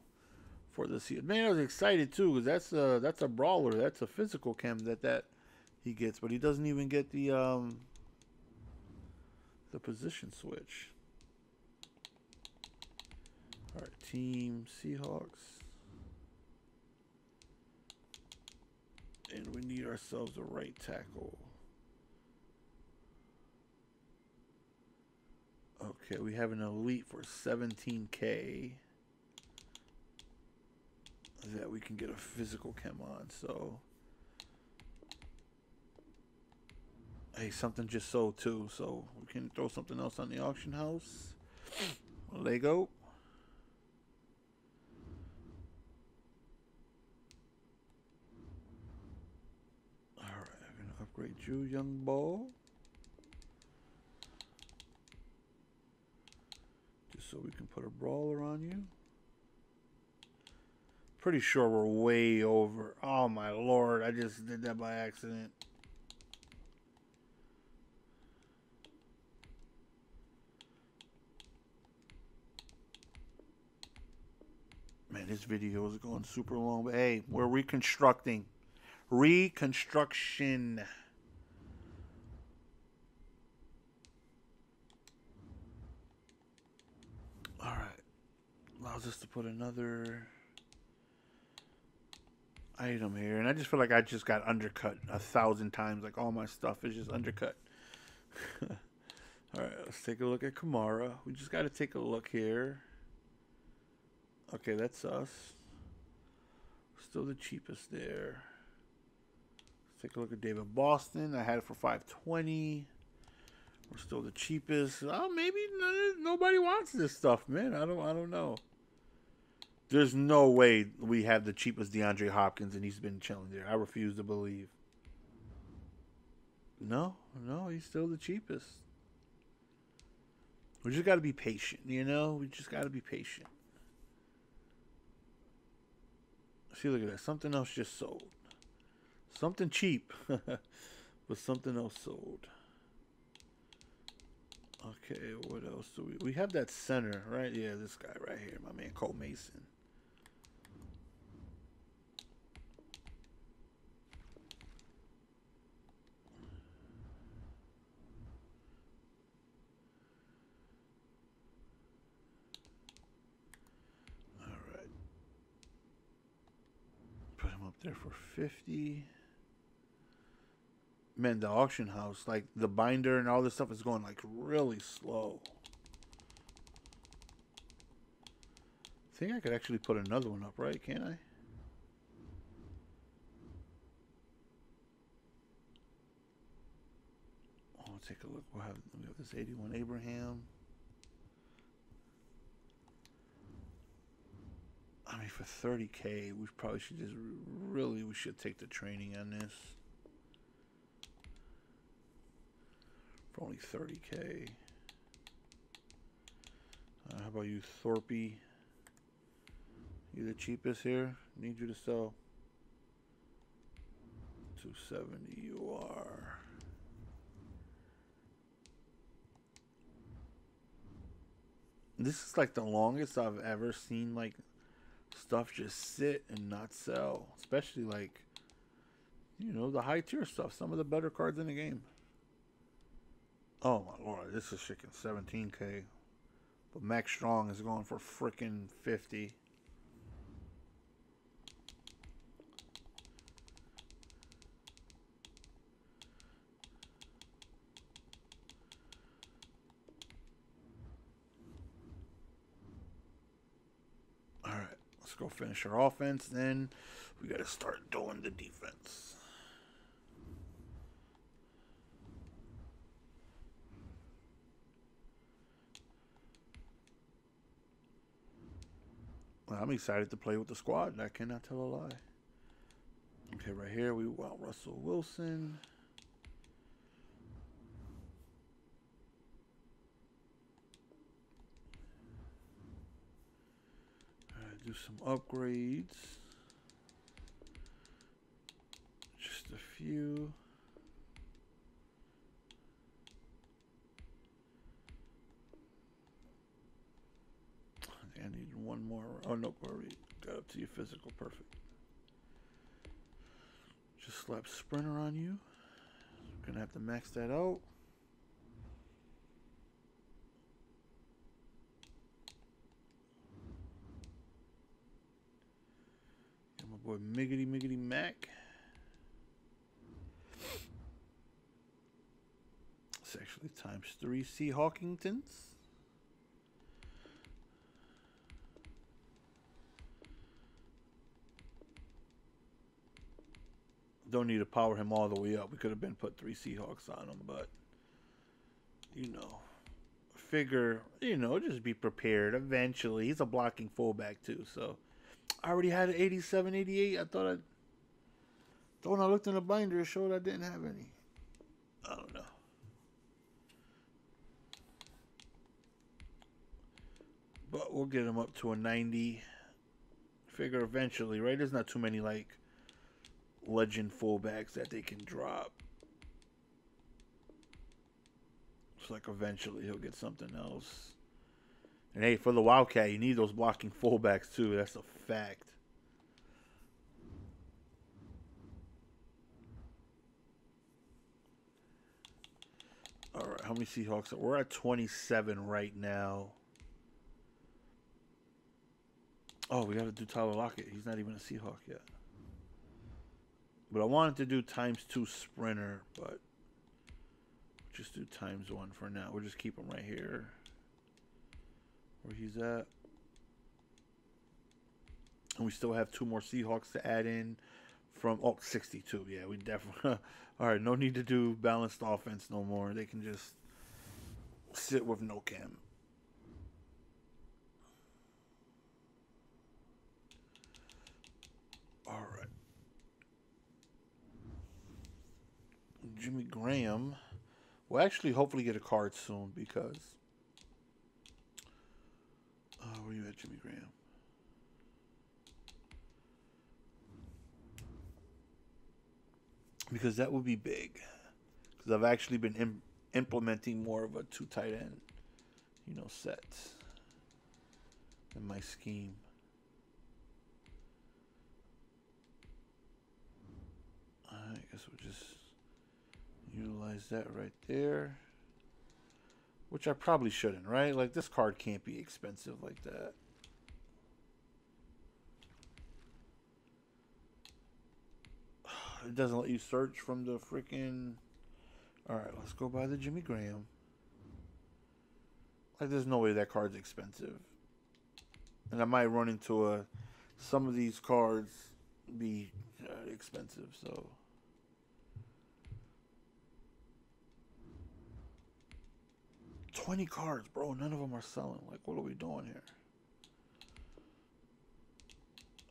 for the season. Man, I was excited too because that's a brawler. That's a physical chem that he gets, but he doesn't even get the position switch. All right, team Seahawks, and we need ourselves a right tackle. Okay, we have an elite for 17K. That we can get a physical chem on. So hey, something just sold too, so we can throw something else on the auction house. Lego. All right, I'm gonna upgrade you, young ball, just so we can put a brawler on you. Pretty sure we're way over. Oh my lord, I just did that by accident. Man, this video is going super long, but hey, we're reconstructing. Reconstruction. Alright. Allows us to put another item here, and I just feel like I just got undercut 1,000 times. Like all my stuff is just undercut. All right, let's take a look at Kamara. We just got to take a look here. Okay, that's us. Still the cheapest there. Let's take a look at David Boston. I had it for 520. We're still the cheapest. Oh, maybe nobody wants this stuff, man. I don't know. There's no way we have the cheapest DeAndre Hopkins and he's been chilling there. I refuse to believe. No, he's still the cheapest. We just got to be patient, you know? We just got to be patient. See, look at that. Something else just sold. Something cheap, but something else sold. Okay, what else do we... We have that center, right? Yeah, this guy right here, my man Cole Mason. There for 50. Man, the auction house, like the binder and all this stuff is going like really slow. I think I could actually put another one up, right? Can't I? Oh, take a look. We have this 81 Abraham. I mean, for 30K, we probably should just we should take the training on this. For only 30K. How about you, Thorpe? You the cheapest here? Need you to sell. 270 you are. This is like the longest I've ever seen like stuff just sit and not sell. Especially like, you know, the high tier stuff. Some of the better cards in the game. Oh my lord, this is freaking 17K. But Max Strong is going for freaking 50. Alright, let's go finish our offense. Then we got to start doing the defense. I'm excited to play with the squad. I cannot tell a lie. Okay, right here we want Russell Wilson. Do some upgrades. Just a few. I need one more. Oh no, already got up to your physical. Perfect. Just slap sprinter on you. Gonna have to max that out. Got my boy Miggity Miggity Mac. It's actually ×3 Seahawkingtons. Don't need to power him all the way up. We could have been put 3 Seahawks on him, but you know, figure, you know, just be prepared. Eventually, he's a blocking fullback too. So I already had an 87, 88. I thought when I looked in the binder, it showed I didn't have any. I don't know. But we'll get him up to a 90. Figure eventually, right? There's not too many like legend fullbacks that they can drop. It's like eventually he'll get something else. And hey, for the Wildcat, you need those blocking fullbacks too. That's a fact. All right, how many Seahawks? We're at 27 right now. Oh, we got to do Tyler Lockett. He's not even a Seahawk yet. But I wanted to do ×2 sprinter, but just do ×1 for now. We'll just keep him right here where he's at. And we still have 2 more Seahawks to add in from, 62. Yeah, we definitely, all right, no need to do balanced offense no more. They can just sit with no cam. All right. Jimmy Graham. We'll actually hopefully get a card soon because... where you at, Jimmy Graham? Because that would be big. Because I've actually been implementing more of a 2 tight end, you know, set in my scheme. I guess we'll just utilize that right there. Which I probably shouldn't, right? Like, this card can't be expensive like that. It doesn't let you search from the freaking... Alright, let's go buy the Jimmy Graham. Like, there's no way that card's expensive. And I might run into some of these cards be expensive, so... $20 cards, bro. None of them are selling. Like, what are we doing here?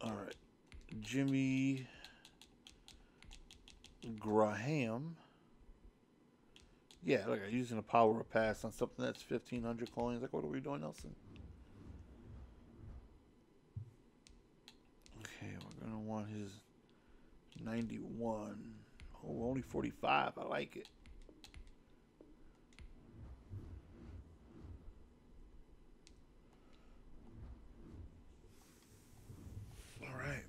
Alright. Jimmy Graham. Yeah, look, I'm using a power of pass on something that's 1,500 coins. Like, what are we doing, Nelson? Gonna want his 91. Oh, only 45. I like it. All right.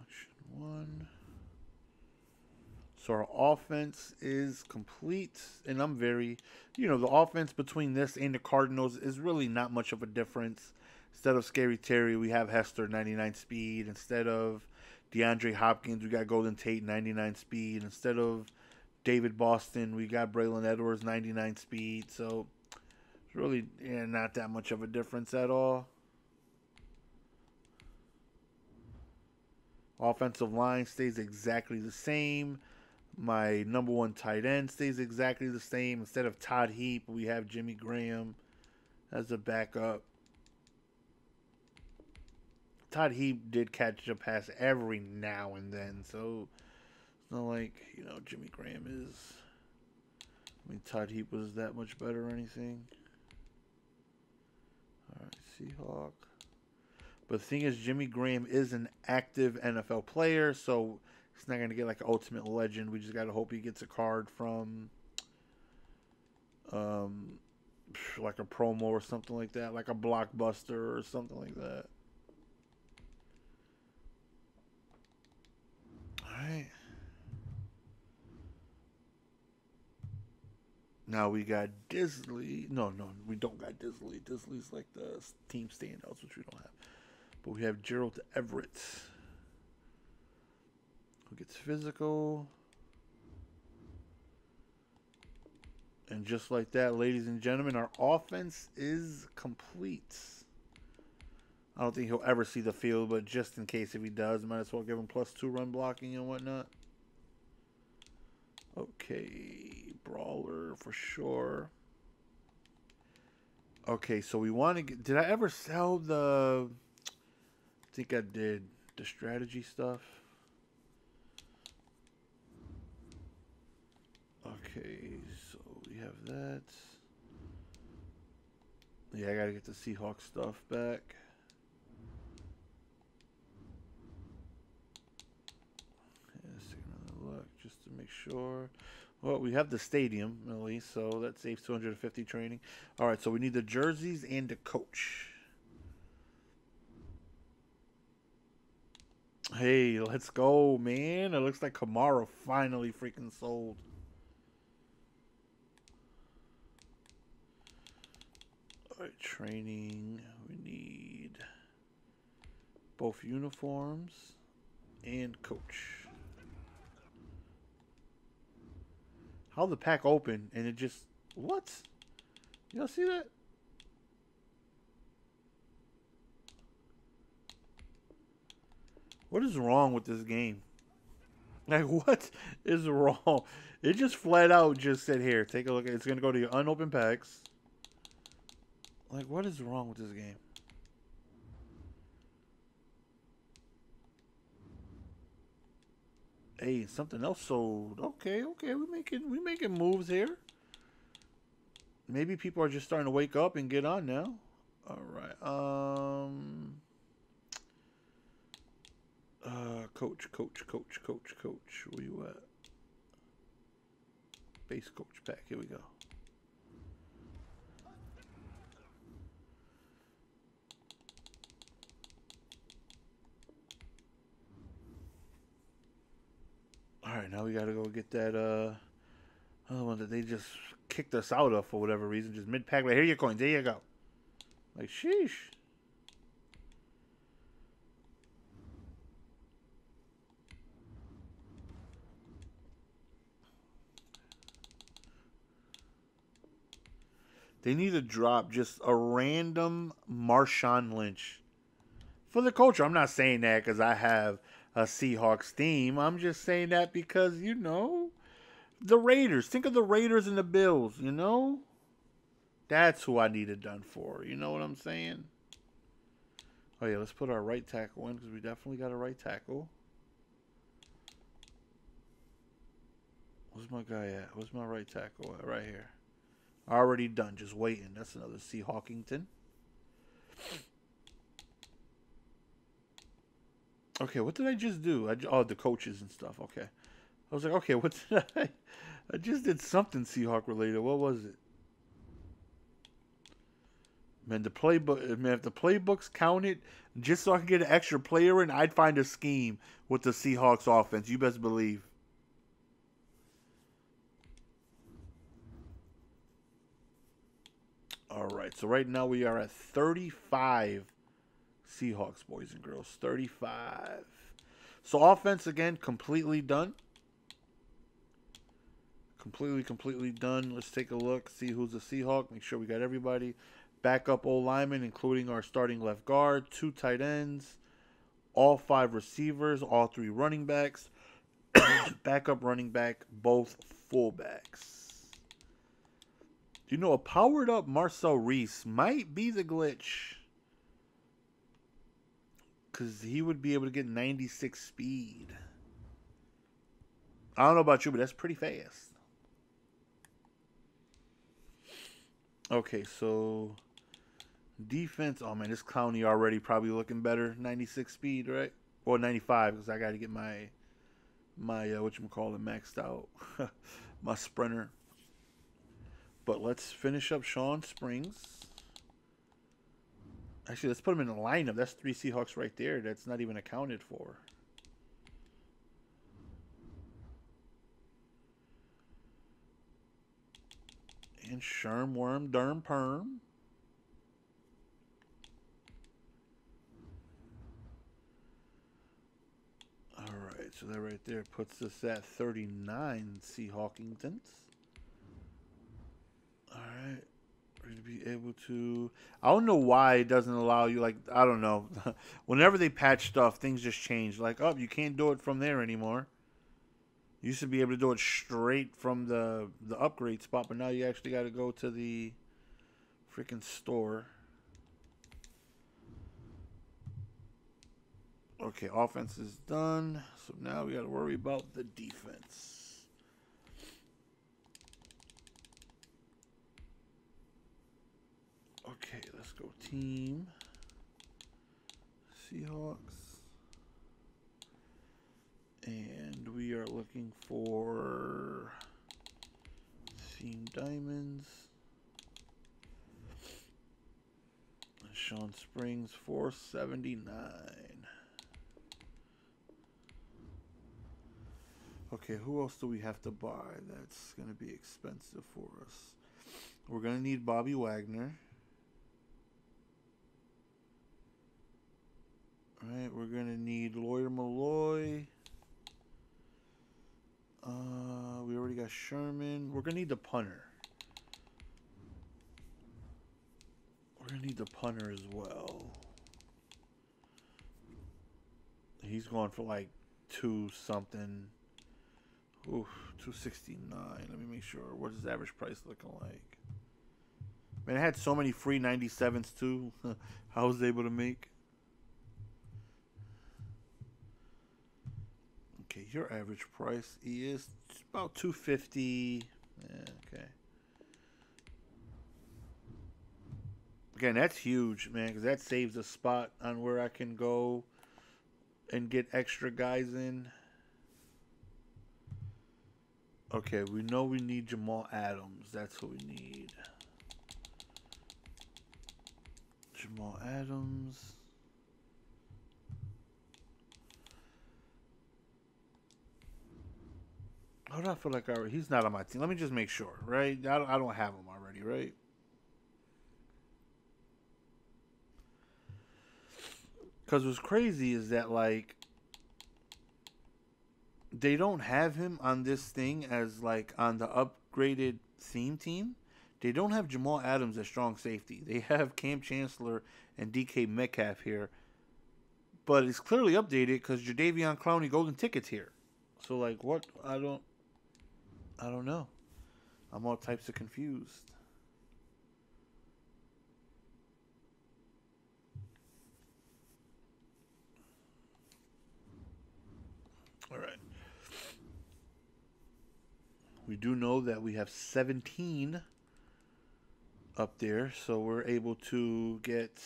Auction 1. So our offense is complete, and I'm very, the offense between this and the Cardinals is really not much of a difference. Instead of Scary Terry, we have Hester, 99 speed. Instead of DeAndre Hopkins, we got Golden Tate, 99 speed. Instead of David Boston, we got Braylon Edwards, 99 speed. So it's really not that much of a difference at all. Offensive line stays exactly the same. My number 1 tight end stays exactly the same. Instead of Todd Heap, we have Jimmy Graham as a backup. Todd Heap did catch a pass every now and then, so it's not like, Jimmy Graham is. Todd Heap was that much better or anything. All right, Seahawk. But the thing is, Jimmy Graham is an active NFL player, so he's not going to get like an ultimate legend. We just got to hope he gets a card from like a promo or something like that, like a blockbuster or something like that. All right. Now we got Disley. No, we don't got Disley. Disley's like the team standouts, which we don't have. But we have Gerald Everett, who gets physical. And just like that, ladies and gentlemen, our offense is complete. I don't think he'll ever see the field, but just in case if he does, might as well give him +2 run blocking and whatnot. Okay, brawler for sure. Okay, so we want to get... Did I ever sell the... I think I did the strategy stuff. Okay, so we have that. Yeah, I gotta get the Seahawks stuff back. Let's take another look just to make sure. Well, we have the stadium at least, so that saves 250 training. All right, so we need the jerseys and the coach. Hey, let's go, man. It looks like Kamara finally freaking sold. All right, training. We need both uniforms and coach. How the pack open and it just... What? Y'all see that? What is wrong with this game? Like, what is wrong? It just flat out just said, here, take a look. It's going to go to your unopened packs. Like, what is wrong with this game? Hey, something else sold. Okay, we making moves here. Maybe people are just starting to wake up and get on now. All right. Coach. Where you at? Base coach pack. Here we go. All right, now we gotta go get that other one that they just kicked us out of for whatever reason. Just mid pack. Like, here are your coins. There you go. Like, sheesh. They need to drop just a random Marshawn Lynch for the culture. I'm not saying that because I have a Seahawks theme. I'm just saying that because, the Raiders. Think of the Raiders and the Bills, That's who I need it done for. You know what I'm saying? Oh, yeah, let's put our right tackle in because we definitely got a right tackle. Where's my guy at? Where's my right tackle at? Right here. Already done. Just waiting. That's another Seahawkington. Okay, what did I just do? Oh, the coaches and stuff. Okay. I was like, okay, what did I... I just did something Seahawk related. What was it? Man, the playbook. Man, if the playbooks counted, just so I could get an extra player in, I'd find a scheme with the Seahawks offense. You best believe. All right, so right now we are at 35 Seahawks, boys and girls. 35. So offense again, completely done. Completely done. Let's take a look, see who's a Seahawk. Make sure we got everybody. Backup O-lineman, including our starting left guard, 2 tight ends, all 5 receivers, all 3 running backs, backup running back, both fullbacks. You know, a powered up Marcel Reese might be the glitch, because he would be able to get 96 speed. I don't know about you, but that's pretty fast. Okay, so defense. Oh man, this Clowney already probably looking better. 96 speed, right? Or 95, because I got to get my whatchamacallit maxed out. My sprinter. But let's finish up Sean Springs. Actually, let's put him in the lineup. That's 3 Seahawks right there. That's not even accounted for. And Sherm, Worm, Derm, Perm. Alright, so that right there puts us at 39 Seahawkingtons. Alright. We're going to be able to... I don't know why it doesn't allow you, like, I don't know. Whenever they patch stuff, things just change. Like, oh, you can't do it from there anymore. You used to be able to do it straight from the upgrade spot, but now you actually got to go to the freaking store. Okay, offense is done. So now we got to worry about the defense. Okay, let's go team. Seahawks. And we are looking for theme diamonds. Sean Springs 479. Okay, who else do we have to buy that's going to be expensive for us? We're going to need Bobby Wagner. Alright, we're going to need Lawyer Malloy. We already got Sherman. We're going to need the punter. We're going to need the punter as well. He's going for like 2 something. Oof, 269. Let me make sure. What is his average price looking like? Man, I had so many free 97s too. I was able to make. Okay, your average price is about 250. Yeah, okay. Again, that's huge, man, because that saves a spot on where I can go and get extra guys in. Okay, we know we need Jamal Adams. That's what we need. Jamal Adams. How do I feel like he's not on my team? Let me just make sure, right? I don't have him already, right? Because what's crazy is that, like, they don't have him on this thing as, like, on the upgraded theme team. They don't have Jamal Adams as strong safety. They have Cam Chancellor and DK Metcalf here. But it's clearly updated because Jadeveon Clowney golden ticket's here. So, like, what? I don't know. I'm all types of confused. All right. We do know that we have 17 up there, so we're able to get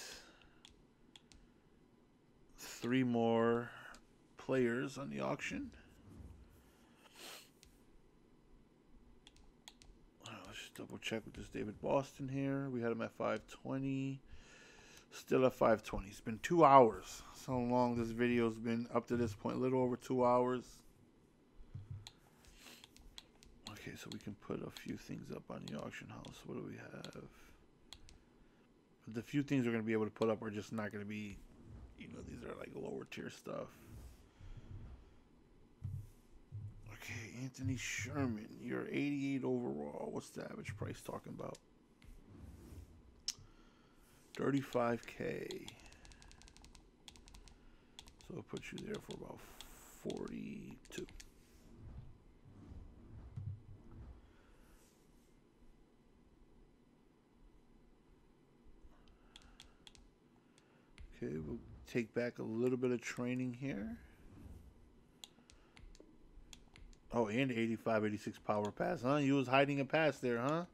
3 more players on the auction. Let's just double check with this David Boston here. We had him at 520. Still at 520. It's been 2 hours. So long this video's been up to this point. A little over 2 hours. Okay, so we can put a few things up on the auction house. What do we have? The few things we're going to be able to put up are just not going to be, you know, these are like lower tier stuff. Okay, Anthony Sherman, you're 88 overall. What's the average price talking about? 35K. So I'll put you there for about 42. Okay, we'll take back a little bit of training here. Oh, and 85, 86 power pass, huh? You was hiding a pass there, huh?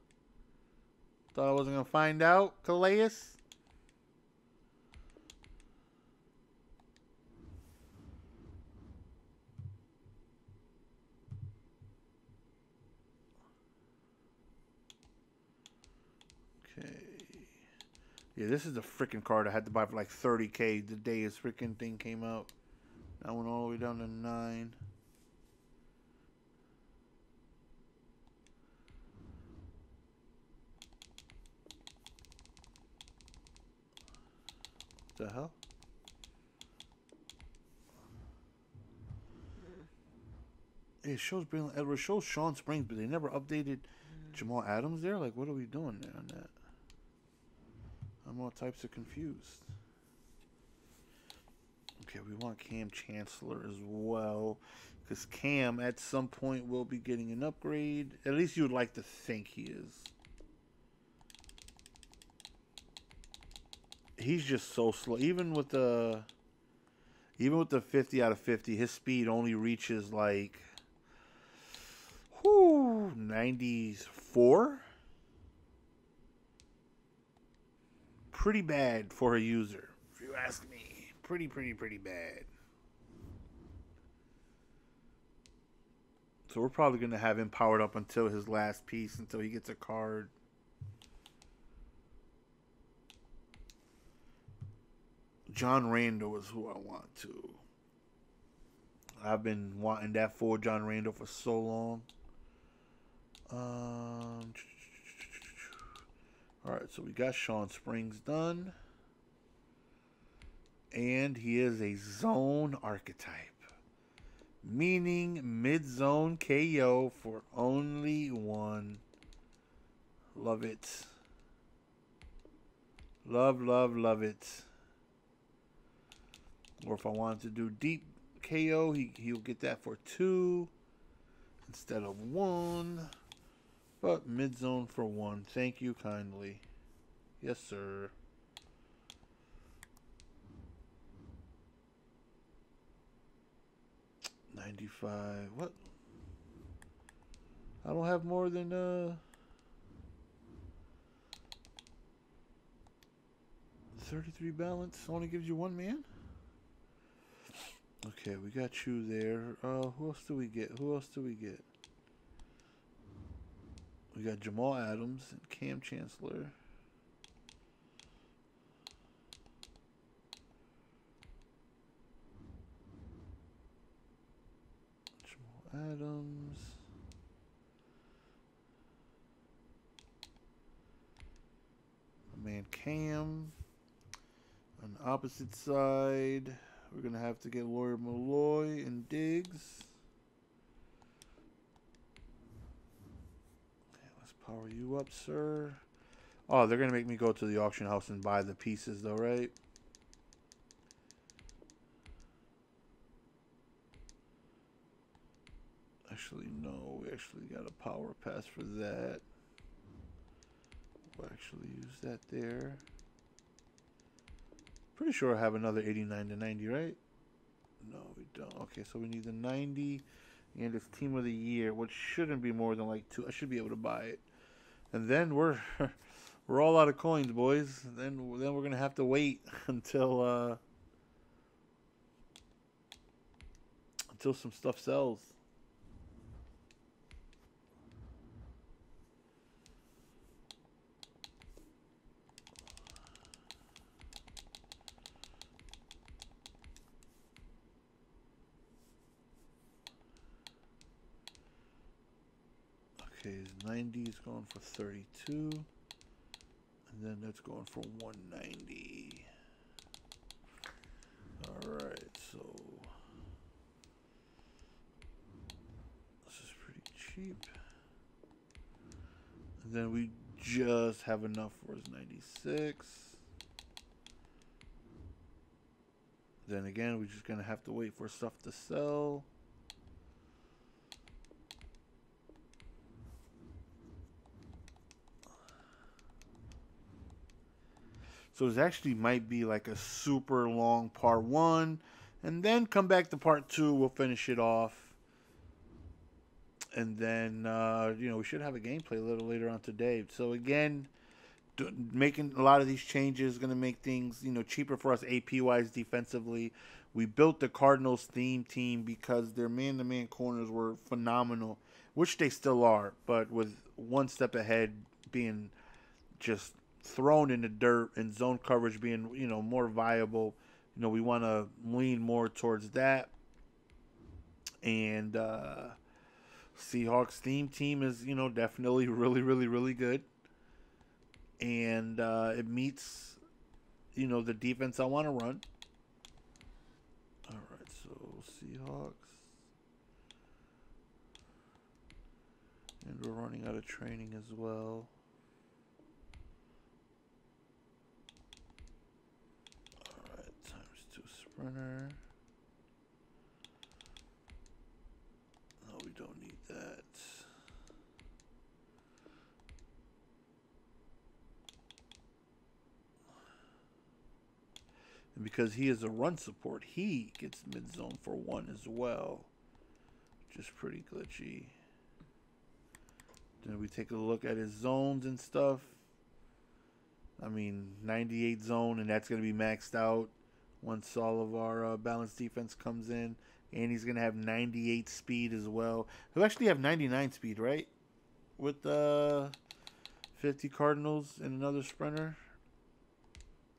Thought I wasn't going to find out, Calais? Okay. Yeah, this is the freaking card I had to buy for like 30K the day this freaking thing came out. That went all the way down to 9. What the hell? It shows Braylon Edwards, shows Sean Springs, but they never updated Jamal Adams there? Like, what are we doing there on that? I'm all types of confused. Okay, we want Cam Chancellor as well. Because Cam, at some point, will be getting an upgrade. At least you would like to think he is. He's just so slow. Even with the 50 out of 50, his speed only reaches like 94. Pretty bad for a user, if you ask me. Pretty bad. So we're probably going to have him powered up until his last piece, until he gets a card. John Randall is who I want to. I've been wanting that for John Randall for so long. Alright, so we got Sean Springs done. And he is a zone archetype. Meaning mid-zone KO for only 1. Love it. Love it. Or if I wanted to do deep KO, he'll get that for 2 instead of 1. But mid-zone for 1. Thank you kindly. Yes, sir. $95. What? I don't have more than 33 balance. Only gives you 1 man. Okay, we got you there. Who else do we get? We got Jamal Adams and Cam Chancellor. Jamal Adams. My man Cam. On the opposite side, we're going to have to get Lawyer Malloy and Diggs. Power you up, sir. Oh, they're going to make me go to the auction house and buy the pieces, though, right? Actually, no. We actually got a power pass for that. We'll actually use that there. Pretty sure I have another 89 to 90, right? No, we don't. Okay, so we need the 90 and it's Team of the Year, which shouldn't be more than like 2. I should be able to buy it. And then we're all out of coins, boys. Then we're gonna have to wait until until some stuff sells. Okay, his 90 is going for 32. And then that's going for 190. Alright, so this is pretty cheap. And then we just have enough for his 96. Then again, we're just gonna have to wait for stuff to sell. So this actually might be like a super long part 1, and then come back to part 2. We'll finish it off, and then you know, we should have a gameplay a little later on today. So again, making a lot of these changes is going to make things, you know, cheaper for us AP wise defensively. We built the Cardinals theme team because their man-to-man corners were phenomenal, which they still are, but with one step ahead, being just thrown in the dirt and zone coverage being, you know, more viable. You know, we want to lean more towards that. And Seahawks theme team is, you know, definitely really good. And it meets, you know, the defense I want to run. All right, so Seahawks. And we're running out of training as well. Sprinter. No, we don't need that. And because he is a run support, he gets mid-zone for 1 as well. Just pretty glitchy. Then we take a look at his zones and stuff. I mean, 98 zone, and that's going to be maxed out once all of our balanced defense comes in. And he's going to have 98 speed as well. He'll actually have 99 speed, right? With 50 Cardinals and another sprinter.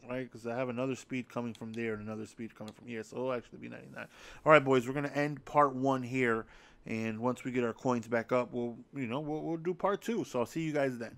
Right? Because I have another speed coming from there and another speed coming from here. So it'll actually be 99. All right, boys. We're going to end part 1 here. And once we get our coins back up, we'll do part 2. So I'll see you guys then.